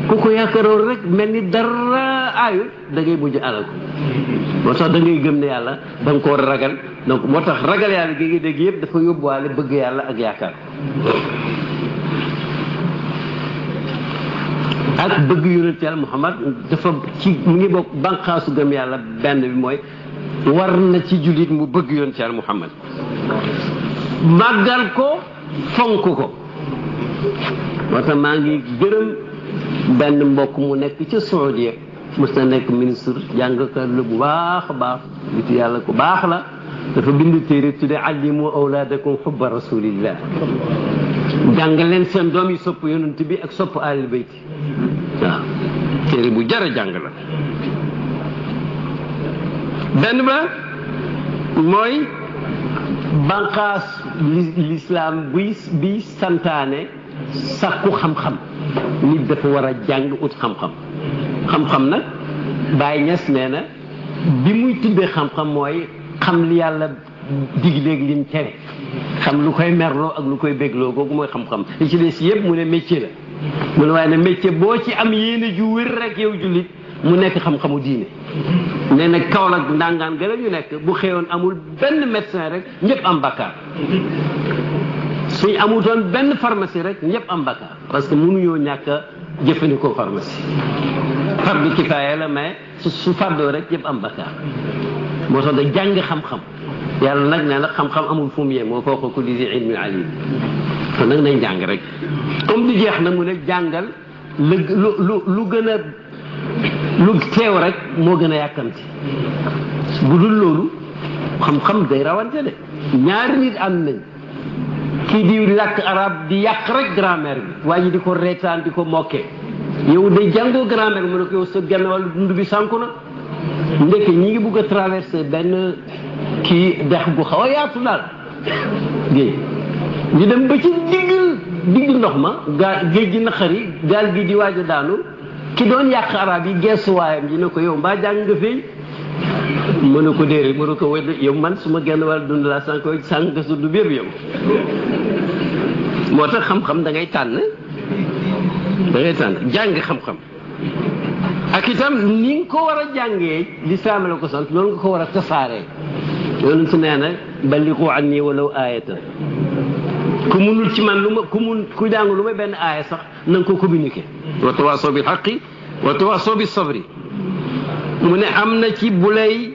A: ku ko yaakaaroon rek mel ni dara aayul da ngay mujj alal ko moo tax da ngay gëm ne yàlla da nga ko war a ragal donc moo tax ragal yàlla gi nga dégg yëpp dafa yóbbuwaale bëgg yàlla ak yaakaar ak bëgg yonent yàlla Muhammad dafa ci mu ngi bokk banqaasu gëm yàlla benn bi mooy war na ci jullit mu bëgg yonent yàlla Muhammad màggal ko fonk ko moo tax maa ngi gërëm benn mbokk mu nekk ca Saoudia mos na nekk ministre jàngkat la bu baax a baax nit yàlla ku baax la dafa bind téere tudde allimu awlaadakum xubba rasulillah jàngal leen seen doom yi sopp yonent bi ak sopp ahlul bayt waaw téere bu jar a jàng la benn ba mooy banqaas l'islam bi santaane sàkku xam-xam nit dafa war a jàng ut xam-xam xam-xam nag Baay Ñas nee na bi muy tuddee xam-xam mooy xam li yàlla digleeg lim tere xam lu koy merloo ak lu koy bégloo googu mooy xam-xam li ci des yëpp mu ne métier la mu ne waaye ne métier boo ci am yéene ju wér rek yow jullit mu nekk xam-xamu diine nee na Kaolack ndàngaan gën a ñu nekk bu xëyoon amul benn médecin rek ñëpp am bakkaar suñ amutoon benn pharmacie rek ñëpp am bakkaar parce que mënuñoo ñàkk a jëfandikoo pharmacie fardu kifaaya la mais su fardoo rek ñëpp am bakkaar moo tax da jàng xam-xam yàlla nag nee na xam-xam amul fu mu yem moo fawqa kulli zi ilmin alim kon nag nañ jàng rek comme di jeex na mu ne jàngal lu gën a lu teew rek moo gën a yàkkamti bu dul loolu xam-xam day rawante de ñaari nit am nañ kii di làkk arab di yàq rek grammaire bi waa ji di ko reetaan di ko mokke yow day jàngoo grammaire mu ne ko yow sa genn wàllu dund bi sànku na ndeke ñi ngi bugg a traversé benn kii dex gu xaw a yaatu daal géej ñu dem ba ci digg ndox ma géej gi naqari gaal gi di waaj a daanu ki doon yàq arab yi geesuwaayam ji ne ko yow mbaa jàng nga fii mu ne ko déedéet mu ne ko wedd yow man su ma genn wàllu dund laa sànq nga sa du bépp yow moo tax xam-xam da ngay tànn jàng xam-xam ak itam ni nga ko war a jàngee lislaam la ko sant loolu nga ko war a tasaaree yoonu su nee na balliqu anni walaw aayatan ku munul ci man ku jàng lu may benn aaya sax na nga ko communiqué wa tawaasaw bil haqqi wa tawaasaw bis sabri mu ne am na ci bu lay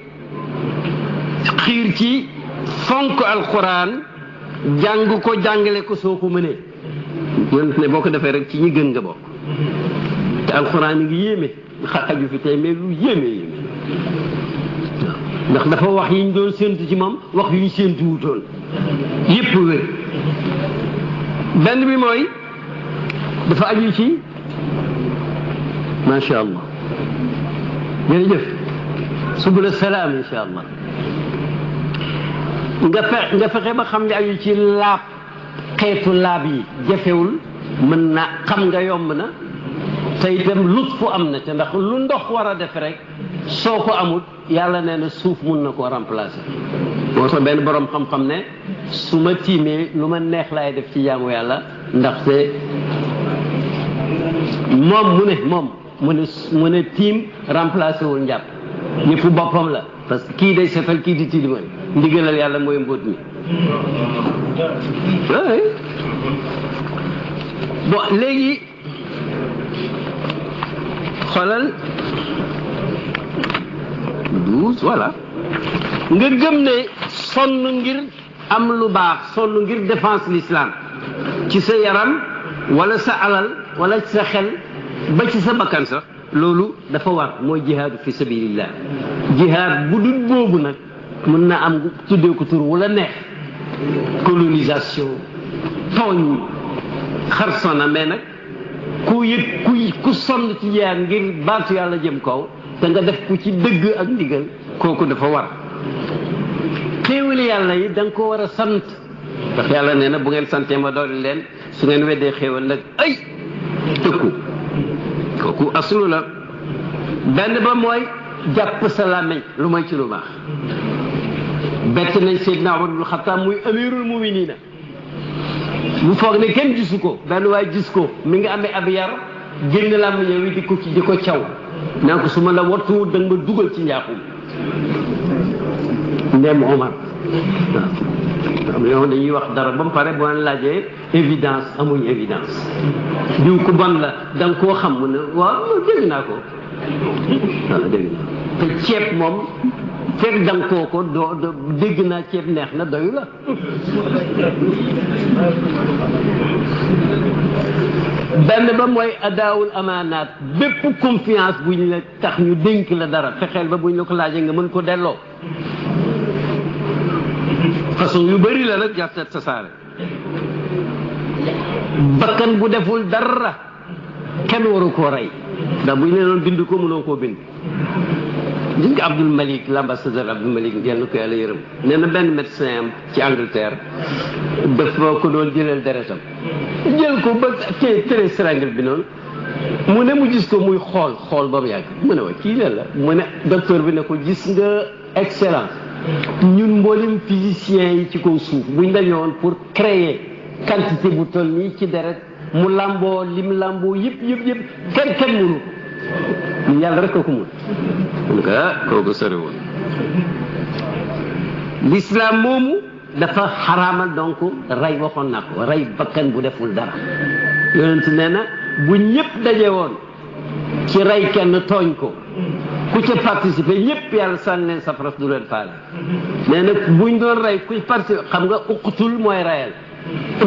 A: xiir ci fonk alquran jàng ko jàngale ko soo ko mënee yonent ne boo ko defee rek ci ñi gën nga bokk te alquran yi ngi yéeme xaju fi tey mais lu yéeme ndax dafa wax yi ñu doon séentu ci moom wax yu ñu séentu wutoon yépp wér benn bi mooy dafa aju ci macha allah jërëjëf subul salaam incha allah nga fexe ba xam ne aju ci laab xeetu laab yi jafewul mën na xam nga yomb na te itam lutfu am na ca ndax lu ndox war a def rek soo ko amul yàlla nee na suuf mun na koo remplacer moo tax benn borom xam-xam ne su ma tiimee lu ma neex laay def ci jaamu yàlla ndaxte mu ne tiim remplacer wul njàpp ñëpp boppam la parce que kii day setal kii di tilimal ndigalal yàlla mooy mbóot mi bon léegi xoolal 12 voilà nga gëm ne sonn ngir am lu baax sonn ngir défense l'islam ci sa yaram wala sa alal wala ci sa xel ba ci sa bakkan sax loolu dafa war mooy jihaadu fi sabilillah jihaad bu dul boobu nag mën na am tuddee ko tur wala neex colonisation tooñ xarsona mais nag ku sonn ci jihaad ngir baatu yàlla jëm kaw te nga def ku ci dëgg ak ndigal kooku dafa war xéewali yàlla yi da nga ko war a sant ndax yàlla nee na bu ngeen santee ma dooli leen su ngeen weddee xéewal nag ay tëkku kooku aslu la benn ba mooy jàpp sa làmmiñ lu may ci lu baax bett nañ Seydina Umar ibn Xattaab muy amirul muminina mu foog ne kenn gisu ko benn waaye gis ko mi ngi amee ab yar génn làmmiñ wi di ko caw naa ko su ma la wattuwut da nga ma dugal ci njaaxum ndem Omar waaw yow dañuy wax dara ba mu pare boo leen laajee évidence amuñ évidence diw ku bon la da nga koo xam mu ne waaw dégg naa ko waaw dégg naa te ceeb moom fekk da nga koo ko doo dégg naa ceeb neex na doyu la benn ba mooy adaawul amaanaat bépp confiance buñ la tax ñu dénk la dara fexeel ba buñ la ko laajee nga mën ko delloo façon yu bëri la nag jartet sa saare bakkan bu deful dara kenn waru koo rey ndax buñ ne doon bind ko mënoo koo bind gis nga Abdul Malik l'ambassadeur Abdul Malik yàlla ko yàlla yërëm nee na benn médecin am ci Angleterre dafa ko doon jëlal deretam jël ko ba tere seringue bi noonu mu ne mu gis ko muy xool ba mu yàgg mu ne wa kii la mu ne docteur bi ne ko gis nga excellence ñun mboolem physiciens yi ci kaw suuf buñ dañoon pour créer quantité bu toll nii ci deret mu lamboo lim lamboo yëpp kenn mënu yàlla rek ko mun mun ko kooku soriwul l'islam moomu dafa xaraamal donc rey waxoon na ko rey bakkan bu deful dara yonent nee na bu ñëpp daje woon ci rey kenn tooñ ko ku ca participer ñëpp yàlla sànni leen safara du leen faale nee na buñ doon rey ku participer xam nga uqtul mooy reyal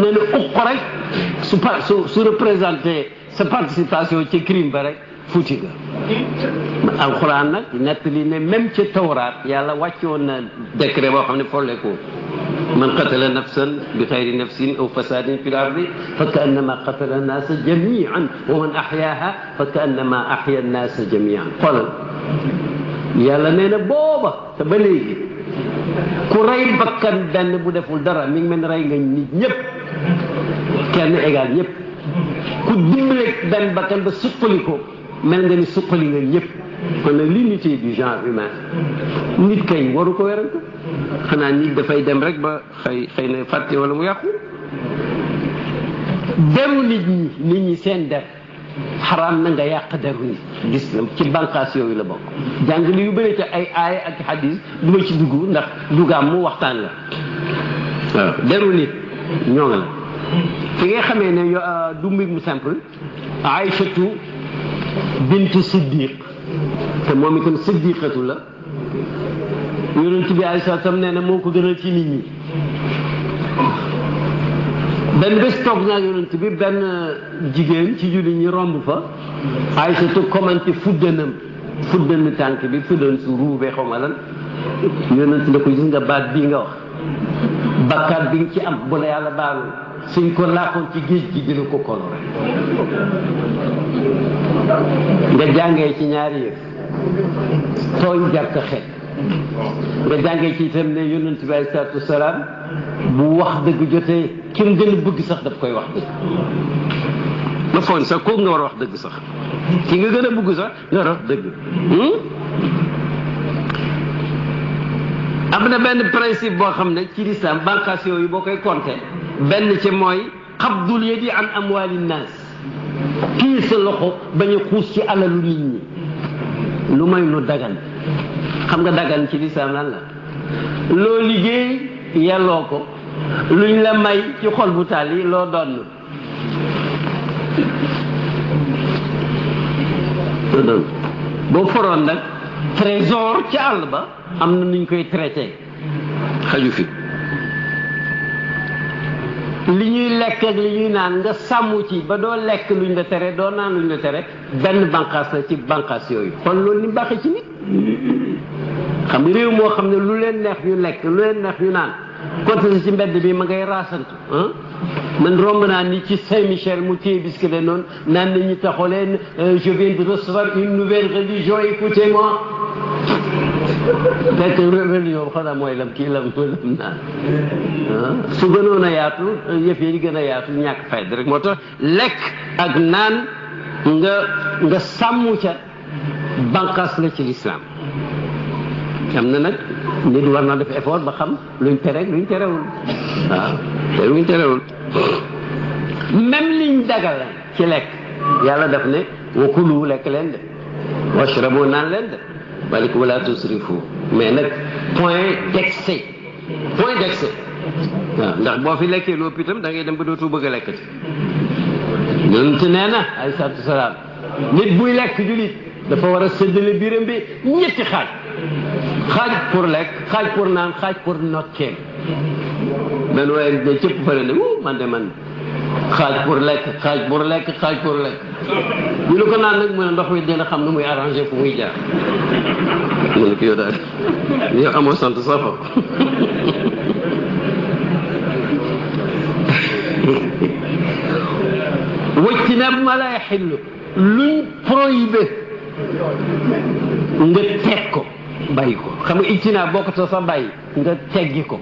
A: nee na uq rek su représenté sa participation ci crime ba rek fuuti ga alxuraan nag nett li ne même ci tawraat yàlla wàccoon na décret boo xam ne folle ko man qatala nafsan bi xayri nafsin aw fasadin fi l ardi fa ka annama qatala annaasa jamian wa man axyaaha fa ka annama axya annaasa jamian xoolal yàlla nee na booba te ba léegi ku rey bakkan benn bu deful dara mi ngi mel ne rey nga nit ñëpp kenn égal ñëpp ku dimbale benn bakkan ba suqali ko mel nga ni suqali nga ñëpp kon nag l'unité du genre humain nit kay waru ko werante xanaa nit dafay dem rek ba xëy na fàtte wala mu yàqu deru nit ñi seen der xaraam na nga yàq deru nit gis ci bànqaas yooyu la bokk jàng li yu bëri ci ay aaya ak hadis du ma ci dugg ndax dugaam mu waxtaan la waaw deru nit ñoo nga la fi nga xamee ne du mbir mu simple Aïchatu bintu Siddiq te moom itam siddiqatu la yonent bi alayhi salaam nee na moo ko gënal ci nit ñi benn bés toog naa yonent bi benn jigéen ci julli ñi romb fa Aïchatu commenté fuddanam tànk bi fuddan su ruubee xaw ma lan yonent ne ko gis nga baat bii nga wax bakkaat bi nga ci am bu la yàlla baalul suñ ko laaxoon ci géej gi dina ko coloré nga jàngee ci ñaari yëf tooñ jarka xeet nga jàngee ci itam ne yonent bi alayhi salaatu wasalaam bu wax dëgg jotee ki mu gën a bëgg sax daf koy wax dëgg ma foon sax kooku nga war a wax dëgg sax ki nga gën a bëgg sax nga war a wax dëgg am na benn principe boo xam ne ci lislaam bànqaas yooyu boo koy compter benn ci mooy xabdul yadi an amwaali naas kii sa loxo bañ a xuus ci alalu nit ñi lu may lu dagan xam nga dagan ci lislaam lan la loo liggéey yelloo ko luñ la may ci xol bu taal yi loo doon boo foroon nag trésor ci àll ba am na nuñ koy traité xaju fi li ñuy lekk ak li ñuy naan nga sàmm ci ba doo lekk luñ la tere doo naan luñ la tere benn bànqaas la ci bànqaas yooyu kon loolu ni baaxee ci nit xam nga réew moo xam ne lu leen neex ñu lekk lu leen neex ñu naan côté ci mbedd bi ma ngay raasantu man romb naa ni ci Saint-Michel mu téye biscuit de noonu naan nañu taxaleen je viens de recevoir une nouvelle religion écoutez-moi fekk religion xanaa mooy lam kii lam naan su gënoon a yaatu yëf yi gën a yaatu ñàkk fayda rek moo tax lekk ak naan nga sàmm ca bànqaas la ci lislaam am na nag nit war na def effort ba xam luñ tere luñ terewul waaw te luñ terewul même liñ dagal ci lekk yàlla daf ne wa kulu lekk leen de washrabu naan leen de waliku wala tusrifu mais nag point d'excès waaw ndax boo fi lekkee lu ëpp itam da ngay dem ba dootu bëgg a lekkati yonent nee na alayhi salaatu wasalaam nit buy lekk julit dafa war a séddale biiram bi ñetti xaaj pour lekk xaaj pour naan xaaj pour nokkeel benn waaye ne cëpp fële ne man xaaj pour lekk ñu ne ko naan nag mu ne ndox mi dina xam nu muy arrangé fu muy jaar mu ne ko yow daal yow amoo sant safa wajtinaabu maa laa yaxillu luñ prohibé nga teg ko bàyyi ko xam nga ijtinaa bokkatoo sax bàyyi nga teggi ko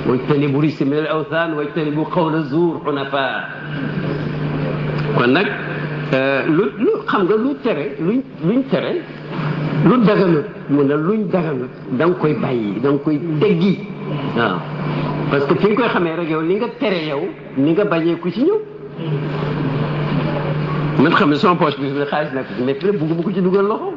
A: wajtanibu rijsa min al awthan wajtanibu qawla zuur xunafaa kon nag lu xam nga lu tere luñ tere lu daganut mu ne luñ daganut da nga koy bàyyi da nga koy teggi waaw parce que fi nga koy xamee rek yow li nga tere yow ni nga bañee ku ci ñëw man xam ne sama poche bi xaalis nekk ci mais fi bugg ko ci dugal loxo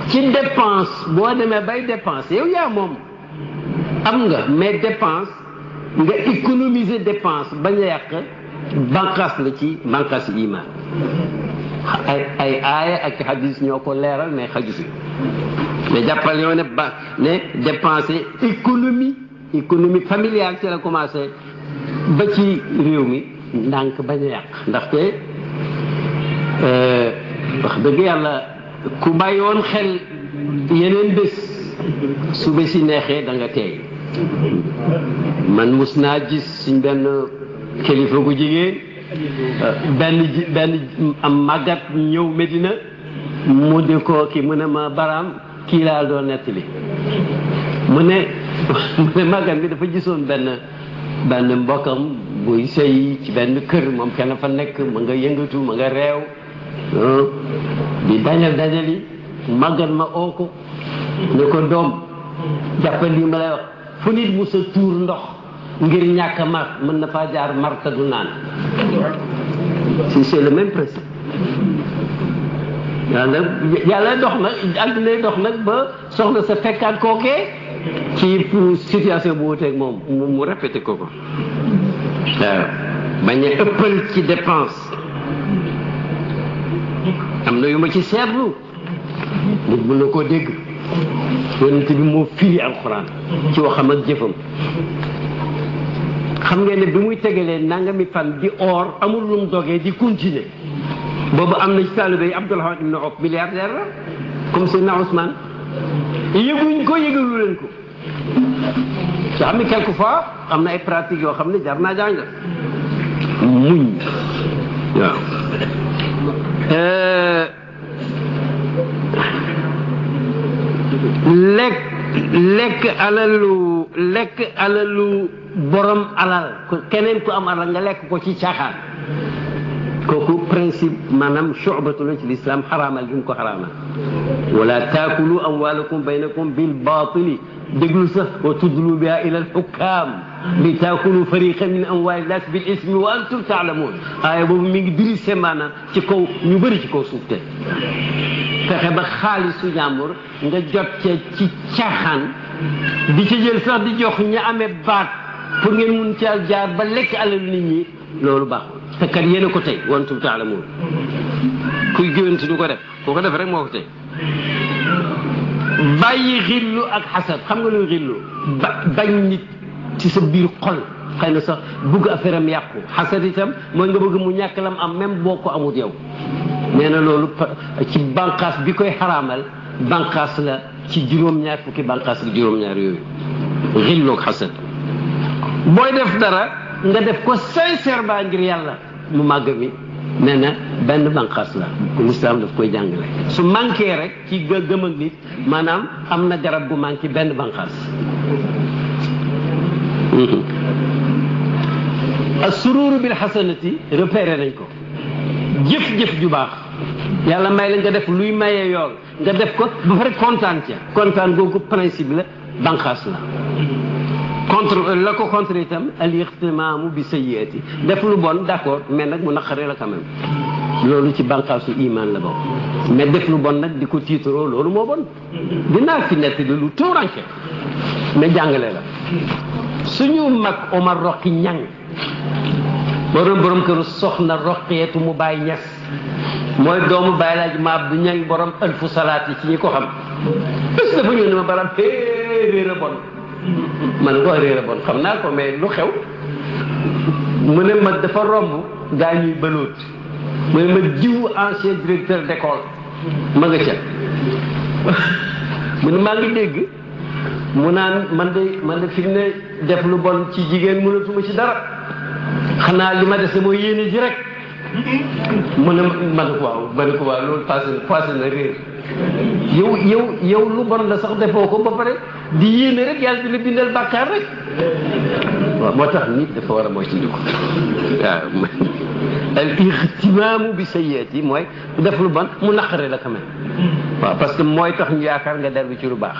A: ci dépense boo demee bay dépense yow yaa moom am nga mais dépense nga économiser dépense bañ a yàq bànqaas la ci bànqaas iman ay aaya ak hadis ñoo ko leeral mais xaju si mais jàppal yow ne dépenser économie familiale ci la commencé ba ci réew mi ndànk bañ a yàq ndaxte wax dëgg yàlla ku bàyyoon xel yeneen bés su bés yi neexee da nga teey man mus naa gis suñ benn kilifa gu jigéen benn am màggat ñëw Medina mu di ko kii mu ne ma Baraam kii laa doon nettali mu ne màggat bi dafa gisoon benn mbokkam buy sëy ci benn kër moom kenn fa nekk ma nga yëngatu ma nga réew di dajali màggat ma oo ko ne ko doom jàppal lii ma lay wax fu nit mu sa tuur ndox ngir ñàkk mar mën na faa jaar mar te du naan si c'est le même principe yàlla dox nag àddina dox nag ba soxna sa fekkaat kookee ci situation bu wuteeg moom mu répété ko waaw bañ a ëppal ci dépense am na yu ma ci seetlu nit mën na koo dégg yonent bi moo firi alxuraan ci waxam ak jëfam xam ngeen ne bi muy tegalee nangami fan di or amul lu mu dogee di continuer boobu am na ci taalibe yi Abdullah ibn Awf milliardaire la comme Seydina Ousmane yëguñ ko yëgalu leen ko soo xam ne quelque fois am na ay pratiques yoo xam ne jar naa jàng muñ waaw lekk alalu borom alal keneen ku am alal nga lekk ko ci caaxaan kooku principe maanaam shu'batu la ci l'islam xaraamal gi mu ko xaraamal wala taakulu amwalakum baynakum bil baatili déglu sax wa tudlu biha ila al hukam li taakulu fariqan min amwali nas bil ismi wa antum taalamun aaya boobu mi ngi dirise maanaam ci kaw ñu bëri ci kaw suuf te fexe ba xaalisu jàmbur nga jot ca ci caaxaan di ca jël sax di jox ña amee baat pour ngeen mun caa jaar ba lekk alal nit ñi loolu baaxul te kat yéen a ko tey wa antum taalamun kuy géwénti du ko def koo ko def rek moo ko tey bàyyi xillu ak xasad xam nga luy xillu bañ nit ci sa biir xol xëy na sax bugg affaire am yàqu xasad itam mooy nga bëgg mu ñàkk lam am même boo ko amut yow nee na loolu ci bànqaas bi koy xaraamal bànqaas la ci juróom-ñaar fukki bànqaas ak juróom-ñaar yooyu xillu ak xasad booy def dara nga def ko sincèrement ngir yàlla mu màgg mi nee na benn bànqaas la l'islam daf koy jàngale su manqué rek ci gëm ak nit maanaam am na garab bu manqué benn bànqaas as-sururu bil hasanati repéré nañ ko jëf-jëf ju baax yàlla may la nga def luy mayee yool nga def ko ba pare kontaan ca kontaan googu principe la bànqaas la contre la ko contre itam al ixtimaamu bi sayyiati def lu bon d'accord mais nag mu naqaree la quand même loolu ci bànqaasu iman la bokk mais def lu bon nag di ko tiitaroo loolu moo bon dinaa fi nett di lu tuuranke mais jàngale la suñu mag Omar Roqi Ñang borom këru soxna Roqeetu mu Baay Ñas mooy doomu Baay Laaj ma Abdu Ñang borom alfu salaat yi ci ñi ko xam bés dafa ñëw ne ma baram réer a bon man ko réer a bon xam naa ko mais lu xew mu ne ma dafa romb gaa ñuy bëloot mu ne ma jiw ancien directeur d'école ma nga ca mu ne maa ngi dégg mu naan man de fi mu ne def lu bon ci jigéen mënatuma ci dara xanaa li ma dese mooy yéene ji rek mu ne man ko waaw loolu passé na réer yow lu bon la sax defoo ko ba pare di yéene rek yàlla di la bindal bàkkaar rek waaw moo tax nit dafa war a mooy ci ndiko waaw al ihtimaamu bi sayyiati mooy def lu bon mu naqare la quand même waaw parce que mooy tax ñu yaakaar nga dellu ci lu baax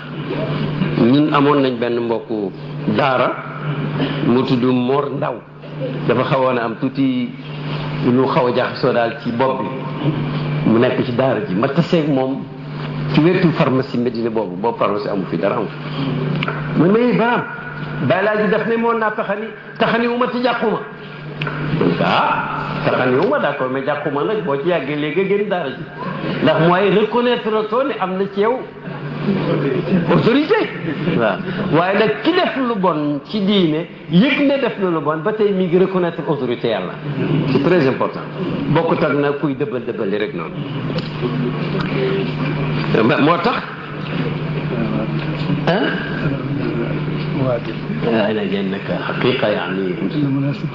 A: ñun amoon nañ benn mbokku daara mu tudd Mor Ndaw dafa xawoon a am tuuti lu xaw a jaxasoo daal ci bopp bi mu nekk ci daara ji ma taseeg moom ci wetu pharmacie Médina boobu pharmacie amu fi dara amu fi man may baam bàyyi laa ji daf ne moon naa taxani wu ma ci jàquma taxani wu ma d'accord mais jàquma nag boo ci yàggee léegi gën daara ji ndax mooy reconnaître too ne am na ci yow autorité waaw waaye nag ki def lu bon ci diine yëg ne def na lu bon ba tey mi ngi reconnaître autorité yàlla c'est très important bokkut ak nag kuy dëbbali rek noonu moo tax أنا جنك حقيقة يعني
B: مناسب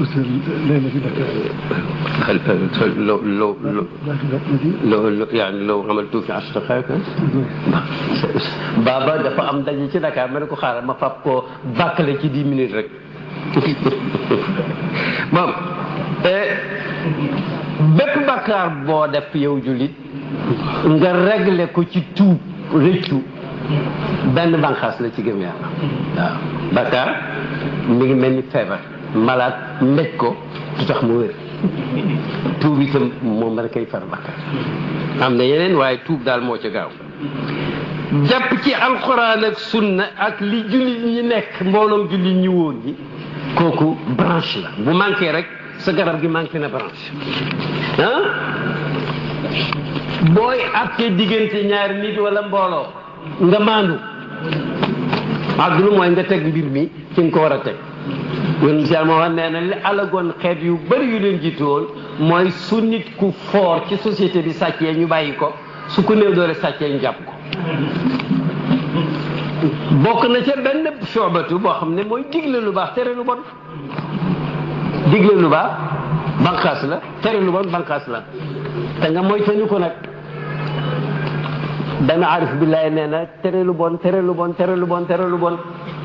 B: الليلة في دكار
A: لو يعني لو عملتوه في 10 دقائق بابا dafa am daje ci Dakar ma ne ko xaaral ma fab ko bàkkale ci 10 minutes rek moom bépp bàkkaar boo def yow jullit nga réglé ko ci tuub rëccu benn bànqaas la ci gëm yàlla waaw bàkkaar mi ngi mel ni feebar malade mbéj ko du tax mu wér tuub itam moom rek kay far bàkkaar am na yeneen waaye tuub daal moo ca gaaw jàpp ci alxuraan ak sunna ak li jullit ñi nekk mbooloom jullit ñi woon ñi kooku branche la bu manqué rek sa garab gi manqué na branche booy àttee diggante ñaari nit wala mbooloo nga maandu àdduna mooy nga teg mbir mi ci nga ko war a teg yoon si moo wax nee na li alagoon xeet yu bëri yu leen jiitu woon mooy su nit ku fort ci société bi sàccee ñu bàyyi ko su ko néew doole sàccee ñu jàpp ko bokk na ca benn soobatu boo xam ne mooy digle lu baax tere lu bon digle lu baax banqaas la tere lu bon banqaas la te nga mooy tënnu ko nag dana arif billahi nee na tere lu bon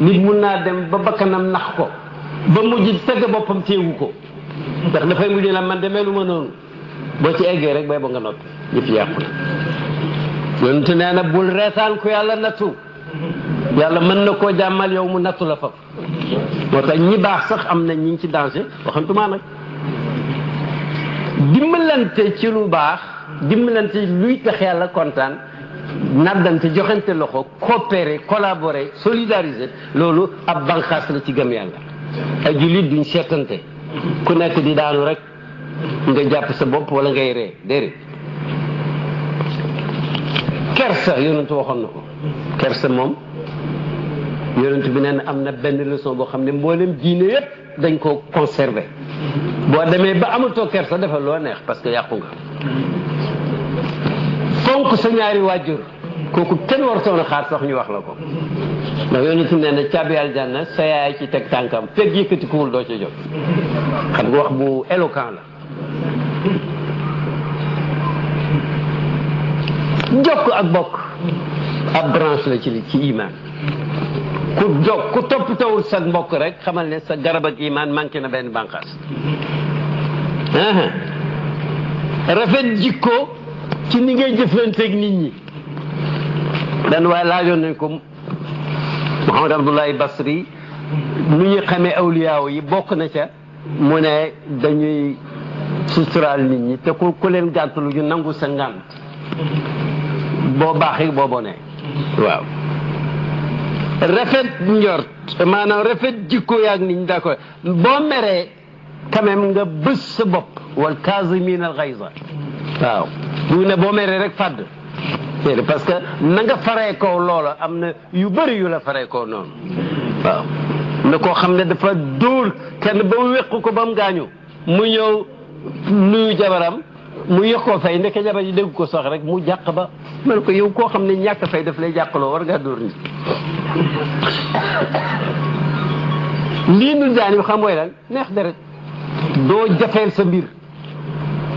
A: nit mun naa dem ba bakkanam nax ko ba mujj tëgg boppam téewu ko ndax dafay mujj na man demee lu ma noonu boo ci eggee rek bay ba nga noppi yëpp yàqu na yonente nee na bul reetaan ku yàlla nattu yàlla mën na koo jàmmal yow mu nattu la faf moo tax ñi baax sax am na ñi ngi ci danger waxantuma nag dimbalante ci lu baax dimbalante luy tax yàlla kontaan naddante joxante loxo coopérer collaborer solidariser loolu ab banqaas la ci gëm yàlla ay jullit duñ seetante ku nekk di daanu rek nga jàpp sa bopp wala ngay ree déedéet kersa yonentu waxoon na ko kersa moom yonentu bi nee na am na benn leçon boo xam ne mboolem diine yépp dañ ko conserver boo demee ba amatoo kersa defal loo neex parce que yàqu nga fonk sa ñaari waajur kooku kenn wartoon a xaar sax ñu wax la ko ndax yonentu nee na caabi aljanna sa yaay ci teg tànkam fekk yëkkati kuwul doo ca jot xam nga wax bu éloquent la jokk ak bokk ab branche la ci iman ku toppatawul sa mbokk rek xamal ne sa garab ak iman manqué na benn bànqaas rafet jikko ci ni ngay jëflanteeg nit ñi dan waaye laajoon nañ ko Muhammad Abdullahi Basri nu ñu xamee awliyaaw yi bokk na ca mu ne dañuy suturaal nit ñi te ku leen gàntalu ñu nangu sa ngànt boo baaxee boo bonee waaw rafet njort maanaam rafet jikko yaag nit ñi d'accord boo meree quand même nga bës sa bopp wal kaazimiina al ghayza waaw du ne boo meree rek fàdd parce que na nga faree koo loola am na yu bëri yu la faree koo noonu waaw na koo xam ne dafa dóor kenn ba mu wéqu ko ba mu gaañu mu ñëw nuyu jabaram mu yëg koo fay nekk jabar yi dégg ko sax rek mu jàq ba man ko yow koo xam ne ñàkk fay daf lay jàqaloo war ngaa dóor nit lii nu daan yu xam mooy lan neex deret doo jafeel sa mbir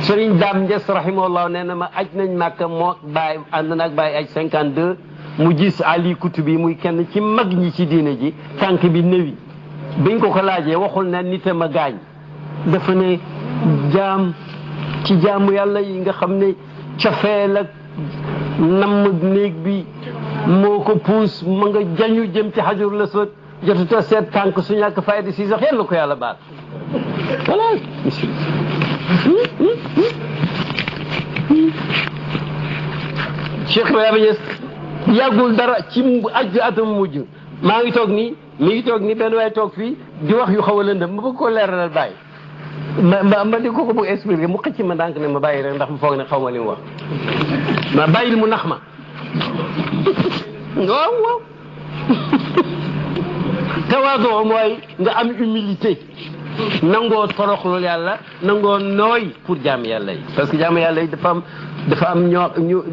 A: Sëriñ Daam Nges rahimahullah nee na ma aj nañ Màkka moo bàyyi ànd naag bàyyi aj 52 mu gis Ali Kutubi muy kenn ci mag ñi ci diine ji tànk bi néwi biñ ko laajee waxul ne nite ma gaañ dafa ne jaam ci jaamu yàlla yi nga xam ne cofeel ak namm néeg bi moo ko puus ma nga jañu jëm ci xajur la sot jotuta seet tànk su ñàkk fayda si sax yàlla ko yàlla baal voilà Cheikh Ibrahima Niass yàggul dara ci aj atam mujj maa ngi toog nii mi ngi toog nii benn waay toog fii di wax yu xaw a lëndëm ma bëgg koo leeralal bàyyi ma di ko bëgg expliquer mu xëcc ma ndànk ne ma bàyyi rek ndax mu foog ne xaw ma li mu wax ma bàyyi mu nax ma waaw waaw tawaadu mooy nga am humilité nangoo toroxlu yàlla nangoo nooy pour jaam yàlla yi parce que jaam yàlla yi dafa am ñu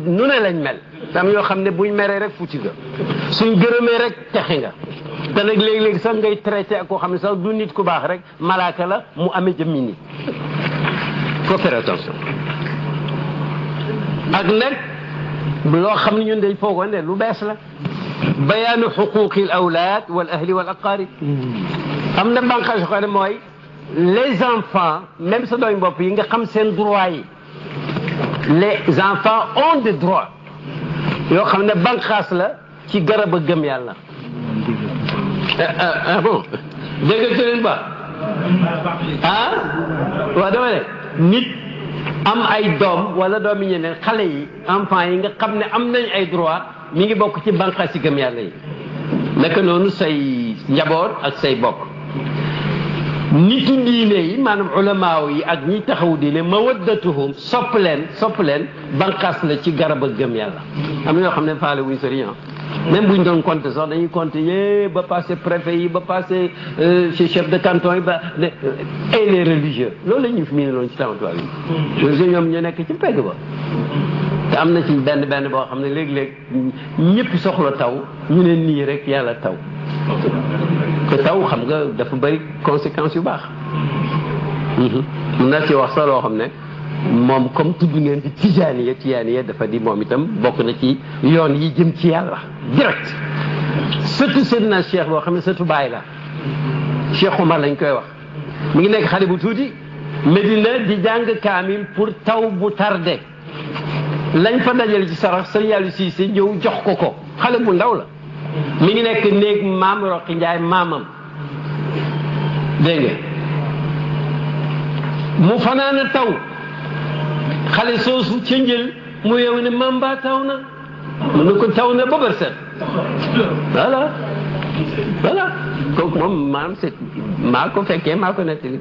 A: nu ne lañ mel am yoo xam ne buñ meree rek fuuti nga suñ gërëmee rek texe nga te nag léegi-léegi sax ngay traité ak koo xam ne sax du nit ku baax rek malaaka la mu amee jëmmi nit faut faire attention ak nag loo xam ne ñun dañ foogoon ne lu bees la bayaanu xuquqi al awlaad wal ahli wal aqarib am na bànqaas yoo xam ne mooy les enfants même sa doom bopp yi nga xam seen droit yi les enfants ont des droits yoo xam ne bànqaas la ci garab a gëm yàlla bon dégg nga leen ba waaw dama ne nit am ay doom wala doomi ñeneen xale yi enfants yi nga xam ne am nañ ay droit mi ngi bokk ci bànqaas yi gëm yàlla yi naka noonu say njaboot ak say bokk nitu diine yi maanaam ulamaaw yi ak ñi taxaw diine mawaddatuhum sopp leen bànqaas la ci garab ak gëm yàlla am na yoo xam ne faale wuñ sëriñ même buñ doon compter sax dañuy compter yé ba passé préfet yi ba passé ci chef de canton yi ba et les religieux loolu la ñu fi miine loon ci tawatuwaay yi parce que ñoom ñu nekk ci pegg ba te am na ci benn boo xam ne léeg-léeg ñëpp soxla taw ñu ne nii rek yàlla taw te taw xam nga dafa bëri conséquences yu baax mun naa ci wax sax loo xam ne moom comme tudd ngeen di tijaaniya dafa di moom itam bokk na ci yoon yi jëm ci yàlla direct surtout Seydina Cheikh boo xam ne surtout Baye la Cheikh Omar lañ koy wax mi ngi nekk xale bu tuuti Medina di jàng kaamil pour taw bu tardé lañ fa dajale ci sarax sëñ Yàllu Siise ñëw jox ko xale bu ndaw la mi ngi nekk néeg maam Roqi Njaay maamam dégg nga mu fanaana taw xale soosu ca njël mu yow ne maam baa taw na mu ne ko taw na ba bër set voilà kooku moom maam c'est maa ko fekkee maa ko nettali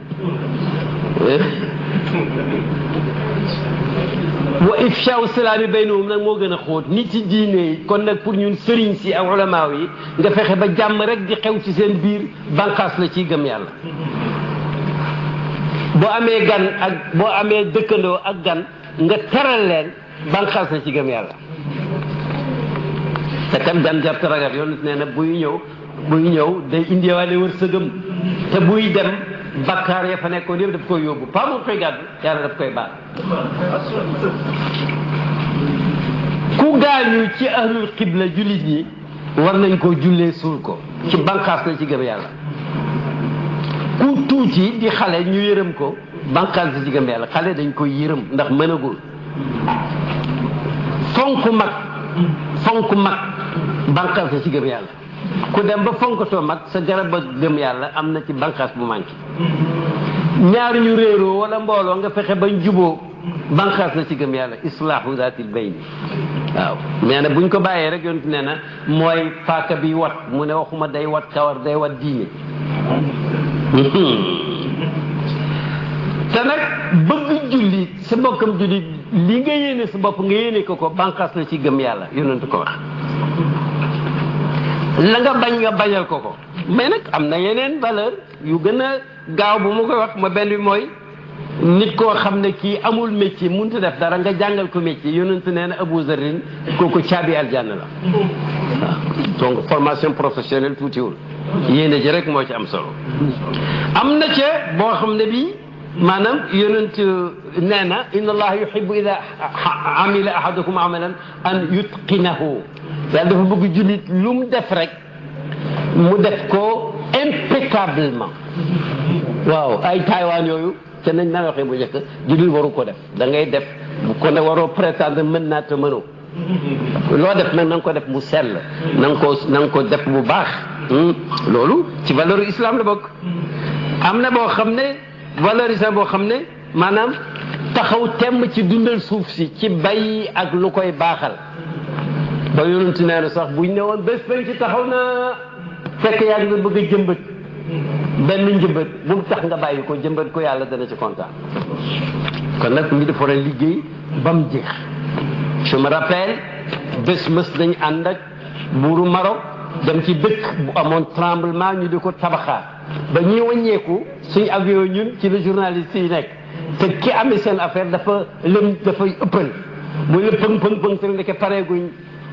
A: wa ifshaaw salaami baynahum nag moo gën a xóot nit ci diine yi kon nag pour ñun sëriñ si ak ulamaaw yi nga fexe ba jàmm rek di xew ci seen biir bànqaas la ciy gëm yàlla boo amee gan ak boo amee dëkkandoo ak gan nga teral leen bànqaas la ci gëm yàlla te kat gan jar ragal yoon nee na buy ñëw day indiwaale wërsëgam te buy dem bakkaar ya fa nekkoon yëpp daf koy yóbbu pas moom koy gàddu yàlla daf koy baal ku gaañu ci ahlul xibla jullit ñi war nañ koo jullee suul ko ci bànqaas la ci gëm yàlla ku tuuti di xale ñu yërëm ko bànqaas la ci gëm yàlla xale dañ koy yërëm ndax mënagul fonk mag bànqaas la ci gëm yàlla ku dem ba fonkatoo mag sa garab ak gëm yàlla am na ci bànqaas bu manqué ñaar ñu réeroo wala mbooloo nga fexe bañ juboo bànqaas la ci gëm yàlla islaahu zaatil bayni waaw nee na buñ ko bàyyee rek yonent nee na mooy paaka bi wat mu ne waxuma day wat kawar day wat diine te nag bëgg julli sa bokkam julli li nga yéene sa bopp nga yéene ko bànqaas la ci gëm yàlla yonent ko wax la nga bañ nga bañal ko mais nag am na yeneen valeur yu gën a gaaw bu ma koy wax ma benn bi mooy nit koo xam ne kii amul métier mënut a def dara nga jàngal ko métier yonent nee na Abu Zarrin kooku caabi aljanna la waaw donc formation professionnelle tuutiwul yéene ji rek moo ci am solo am na ca boo xam ne bii maanaam yonent nee na inna allaha yuhibbu ida amila ahadukum amalan an yutqinahu yàlla dafa bëgg jullit lu mu def rek mu def ko impeccablement waaw ay taywaan yooyu te nañ na waxee bu njëkk jullit waru ko def da ngay def kon nag waroo prétendre mën naa te mënoo loo def nag na nga ko def mu sell na nga ko def bu baax loolu ci valeur islam la bokk am na boo xam ne valeur islam boo xam ne maanaam taxaw temm ci dundal suuf si ci bay ak lu koy baaxal ba yonent nee na sax buñ ne woon bés bañ ci taxaw na fekk yaa ngi bëgg a jëmbat benn njëmbat bu mu tax nga bàyyi ko jëmbat ko yàlla dana ci kontaan kon nag ñu dafa war a liggéey ba mu jeex je me rappelle bés mës nañ ànd ak buuru Maroc dem ci dëkk bu amoon tremblement ñu di ko tabaxaat ba ñuy wàññeeku suñu avion ñun ci la journaliste yi nekk te ki amee seen affaire dafa dafay ëppal bu la pëng te ndeke pareeguñ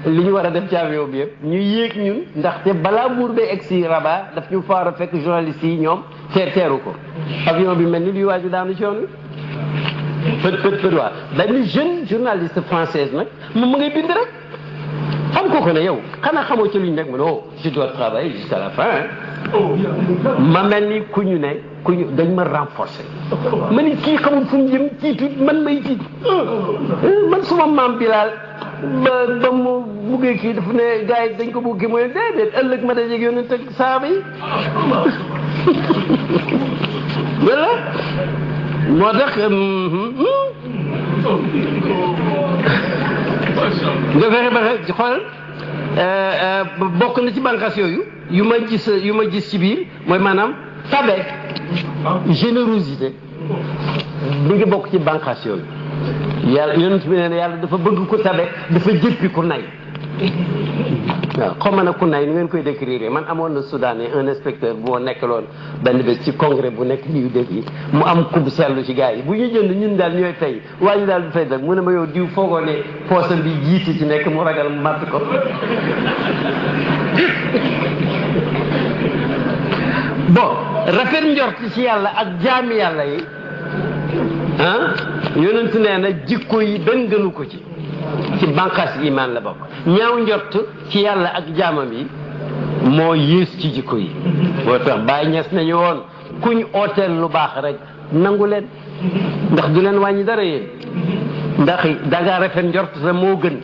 A: li ñu war a def ci avion bi yëpp ñu yéeg ñun ndaxte balaa buur bee egg si Rabat daf ñu faar a fekk journaliste yi ñoom teeru ko avion bi mel ni luy waaju daanu ci yoon pët waa dañu jeune journaliste française nag moom mu ngay bind rek xam ko ne yow xanaa xamoo ci luñ nekk mu ne oh je dois travailler jusqu'à la fin ma mel ni ku ñu dañ ma renforcer ma ni kii xamul fu mu jëm tiitut man may tiit man suma maam Bilal ba mu buggee kii dafa ne gars yi dañ ko bugg kii mooy déedéet ëllëg ma dajeeg yonent ak saaba yi wala moo tax nga fexe ba xool bokk na ci bànqaas yooyu yu ma gis ci biir mooy maanaam tabe générosité bi ngi bokk ci bànqaas yooyu yàlla yonent bi nee na yàlla dafa bëgg ko tabe dafa jëppi ku nay waaw xaw ma nag ku nay ni ngeen koy décrire man amoon na soudanais un inspecteur bu ma nekkaloon benn bés ci congrès bu nekk New Delhi mu am kub seetlu ci gars yi bu ñuy jënd ñun daal ñooy fay waa ñu daal du fay dag mu ne ma yow diw foogoo ne poosam bi jiiti ci nekk mu ragal mu màtt ko bon rafet njort ci yàlla ak jaami yàlla yi yonent nee na jikko yi benn gënu ko ci bànqaas iman la bokk ñaaw njort ci yàlla ak jaamam yi moo yées ci jikko yi moo tax Baay Ñas nañu woon kuñ ooteel lu baax rek nangu leen ndax du leen wàññi dara yéen ndax dangaa rafet njort sa moo gën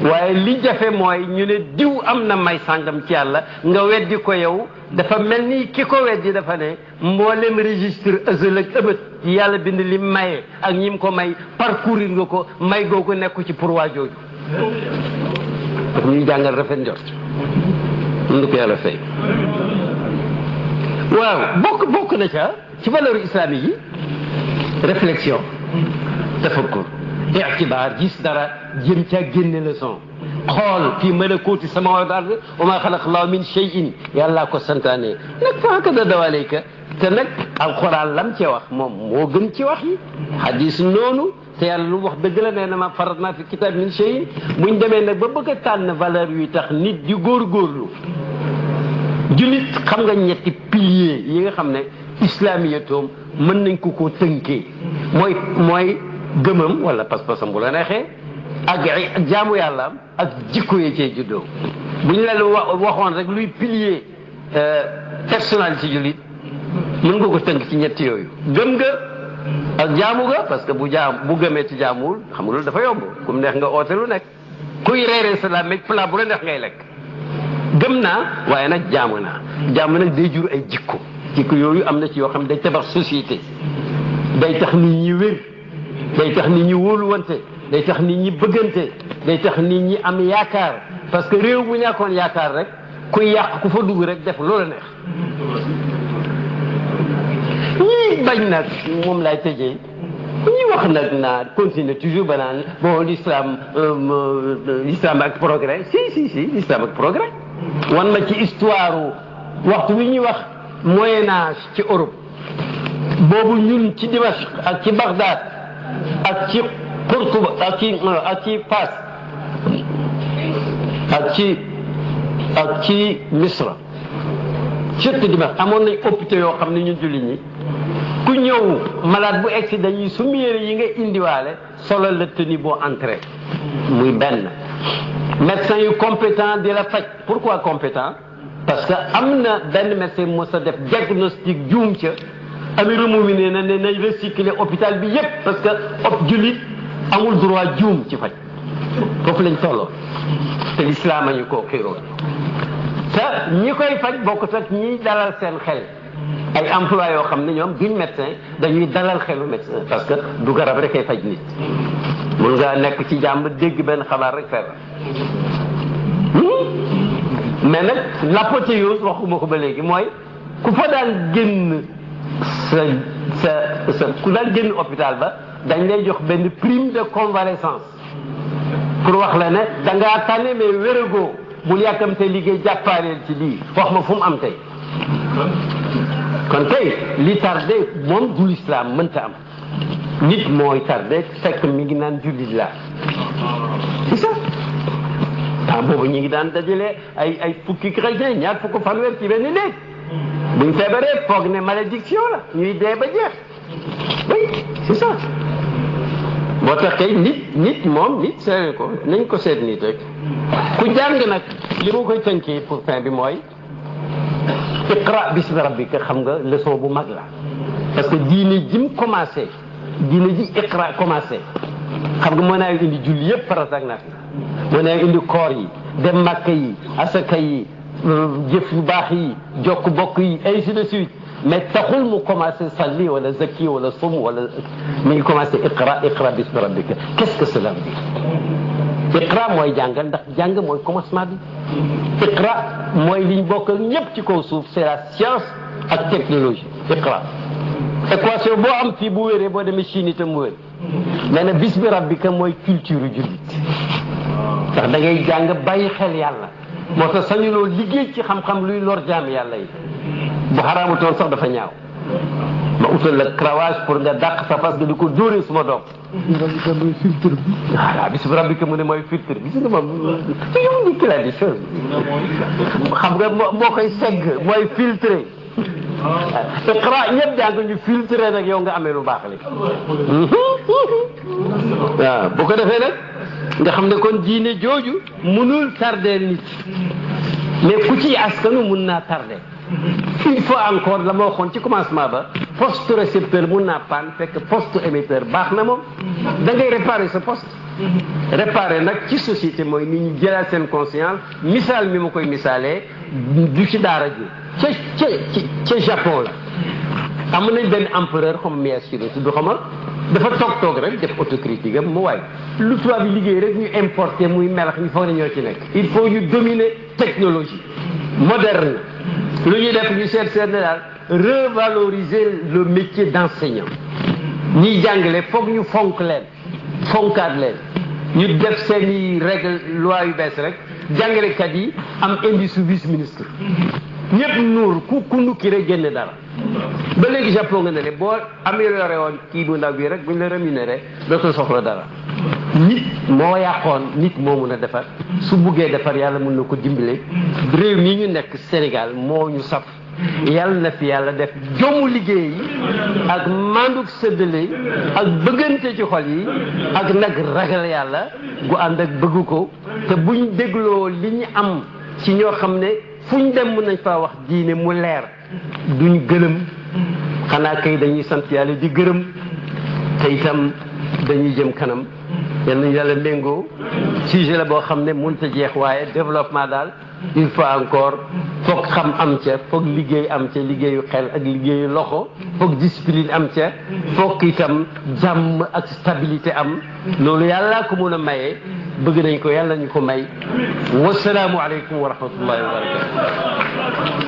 A: waaye li jafe mooy ñu ne diw am na may sàngam ci yàlla nga weddi ko yow dafa mel ni ki ko weddi dafa ne mboolem registre ësël ak ëbët yàlla bind li maye ak ñi mu ko may parcourir nga ko may googu nekku ci pour waa jooju daf ñuy jàngal rafet njort mun na ko yàlla fay waaw bokk na ca ci valeur islamique yi réflexion tafakkur i'tibaar gis dara jëm ca génne leçon xool fii malakuuti samaawaati wal ard wa maa xalaqa llaahu min shay'in yàllaa ko santaane nag fa hakada dawaleyka te nag alxuraan lam ci wax moom moo gën ci wax yi hadis noonu te yàlla lu wax dëgg la nee na ma faratnaa fi kitaab min shay'in buñ demee nag ba bëgg a tànn valeur yuy tax nit di góorgóorlu jullit xam nga ñetti piliers yi nga xam ne islamiyatoom mën nañ ko koo tënkee mooy gëmam wala pas-pasam bu la neexee ak jaamu yàlla ak jikko yi cee juddoo bu ñu la waxoon rek luy pilier personnalité jullit mën nga ko tënk ci ñetti yooyu gëm nga ak jaamu nga parce que bu gëmee ci jaamuwul xam nga loolu dafa yomb kum neex nga oote lu nekk kuy reeree sa laam plat bu la neex ngay lekk gëm naa waaye nag jaamu nag day jur ay jikko yooyu am na ci yoo xam ne day tabax société day tax nit ñi wér day tax nit ñi wóoluwante day tax nit ñi bëggante day tax nit ñi am yaakaar parce que réew bu ñàkkoon yaakaar rek kuy yàq ku fa dugg rek def loola neex ñii bañ nag moom laay tëjee ñi wax nag naa continuer toujours ba naan bon l'islam ak progrès si l'islam ak progrès wan ma ci histoire waxtu wi ñuy wax Moyen Âge ci Europe boobu ñun ci Dimashq ak ci Bagdad ak ci Cordoba ak ci Fas ak ci Misra surtout Dimashq amoon nañ hôpitaux yoo xam ne ñun jullit ñi ku ñëw malade bu egsi dañuy summi yére yi nga indiwaale solo la tenue boo entrée muy benn. médecin yu compétent di la faj pourquoi compétent parce que am na benn médecin mos a def diagnostic juum ca amiru muminin na ne nañ recycler hôpital bi yépp parce que jullit amul droit juum ci faj foofu lañ tolloo te l'islam a ñu koo xiiroon te ñi koy faj bokkut ak ñi dalal seen xel ay emploi yoo xam ne ñoom duñ médecin dañuy dalal xelu médecin parce que du garab rek ay faj nit mun nga nekk ci jàmm dégg benn xabaar rek feebar mais nag l'apothéose waxuma ko ba léegi mooy ku fa daan génn ku daan génn hôpital ba dañ lay jox benn prime de convalescence pour wax la ne da ngaa tànne mais wéragoo bul yàkkamte liggéey jàppaaleel ci lii wax ma fu mu am tey kon tey li tardé moom du l'islam mënta am nit mooy tardé fekk mi ngi naan jullit laa c'est ça temps boobu ñu ngi daan dajale ay fukki chrétien ñaar fukk fanweer ci benn néeg buñ feebaree foog ne malédiction la ñuy dee ba jeex oui c'est ça boo tax kay nit moom nit seet ko nañ ko seet nit rek ku jàng nag li ma koy tënkee pour fin bi mooy iqra bismi rabbika xam nga leçon bu mag la parce que diine jim commencé diine ji iqra commencé xam nga moo naa indi julli yëpp farata ak naafila moo naa indi koor yi dem màkka yi asaka yi jëf yu baax yi jokk bokk yi ainsi de suite mais taxul mu commencé salli wala zakki wala sum wala mi ngi commencé iqra bismi rabbika qu'est-ce que cela veut dire iqra mooy jàngal ndax jàng mooy commencement bi iqra mooy liñ bokk ak ñëpp ci kaw suuf c'est la science ak technologie iqra équation boo am fii bu wéree boo demee Chine itam mu wér mais nag bismi rabbika mooy culture jullit ndax da ngay jàng bàyyi xel yàlla moo tax sañuloo liggéey ci xam-xam luy lor jaam yàlla yi bu xaraamutoon sax dafa ñaaw ma utal la cravage pour nga dàq sa parce que di ko dóoree suma doom
B: mooy filtre bi
A: voilà bismi rabbika mu ne mooy filtre bi gis nga moom yow ni ki la di chose xam nga moo koy segg mooy filtré iqra ñëpp jàng ñu filtré nag yow nga amee lu baax li waaw bu ko defee nag nga xam ne kon diine jooju mënul tardeel nit mais ku ci askanu mun naa tardé il faut encore la ma waxoon ci commencement ba poste récepteur mun naa panne fekk poste émetteur baax na moom da ngay réparer sa poste réparer nag ci société mooy nit ñi jëlaat seen conscience misaal mi ma koy misaalee du ci daara ji ca Japon la am nañ benn empereur xam Miyashiro du xama dafa toog rek def autocritique am mu waay lu tubaab yi liggéey rek ñu importer muy melax ñu foog ne ñoo ci nekk il faut ñu dominer technologie moderne lu ñuy def ñu seet ne daal revaloriser le métier d'enseignant ñiy jàngale foog ñu fonk leen fonkaat leen ñu def seen i règle loi yu bees rek jàngalekat yi am indice vice ministre ñëpp nuur ku nukki rek génne dara ba léegi Japon nga ne ne boo amélioré woon kii bu ndaw bi rek buñ la rémunéré dootoo soxla dara nit moo yàqoon nit moo mun a defar su buggee defar yàlla mun na ko dimbale réew mi ñu nekk Sénégal moo ñu saf yàlla na fi yàlla def jomu liggéey yi ak manduk séddale ak bëggante ci xol yi ak nag ragal yàlla gu ànd ak bëgg ko te buñ dégloo li ñu am ci ñoo xam ne fuñ dem mën nañ faa wax diine mu leer duñ gëlëm xanaa kay dañuy sant yàlla di gërëm te itam dañuy jëm kanam yal nañu yàlla méngoo sujet la boo xam ne mënut a jeex waaye développement daal il faut encore foog xam am ca foog liggéey am ca liggéeyu xel ak liggéeyu loxo foog discipline am ca foog itam jàmm ak stabilité am loolu yàllaa ko mën a maye bëgg nañ ko yàlla ñu ko may wasalaamu aleykum wa rahmatullahi wa barakatuh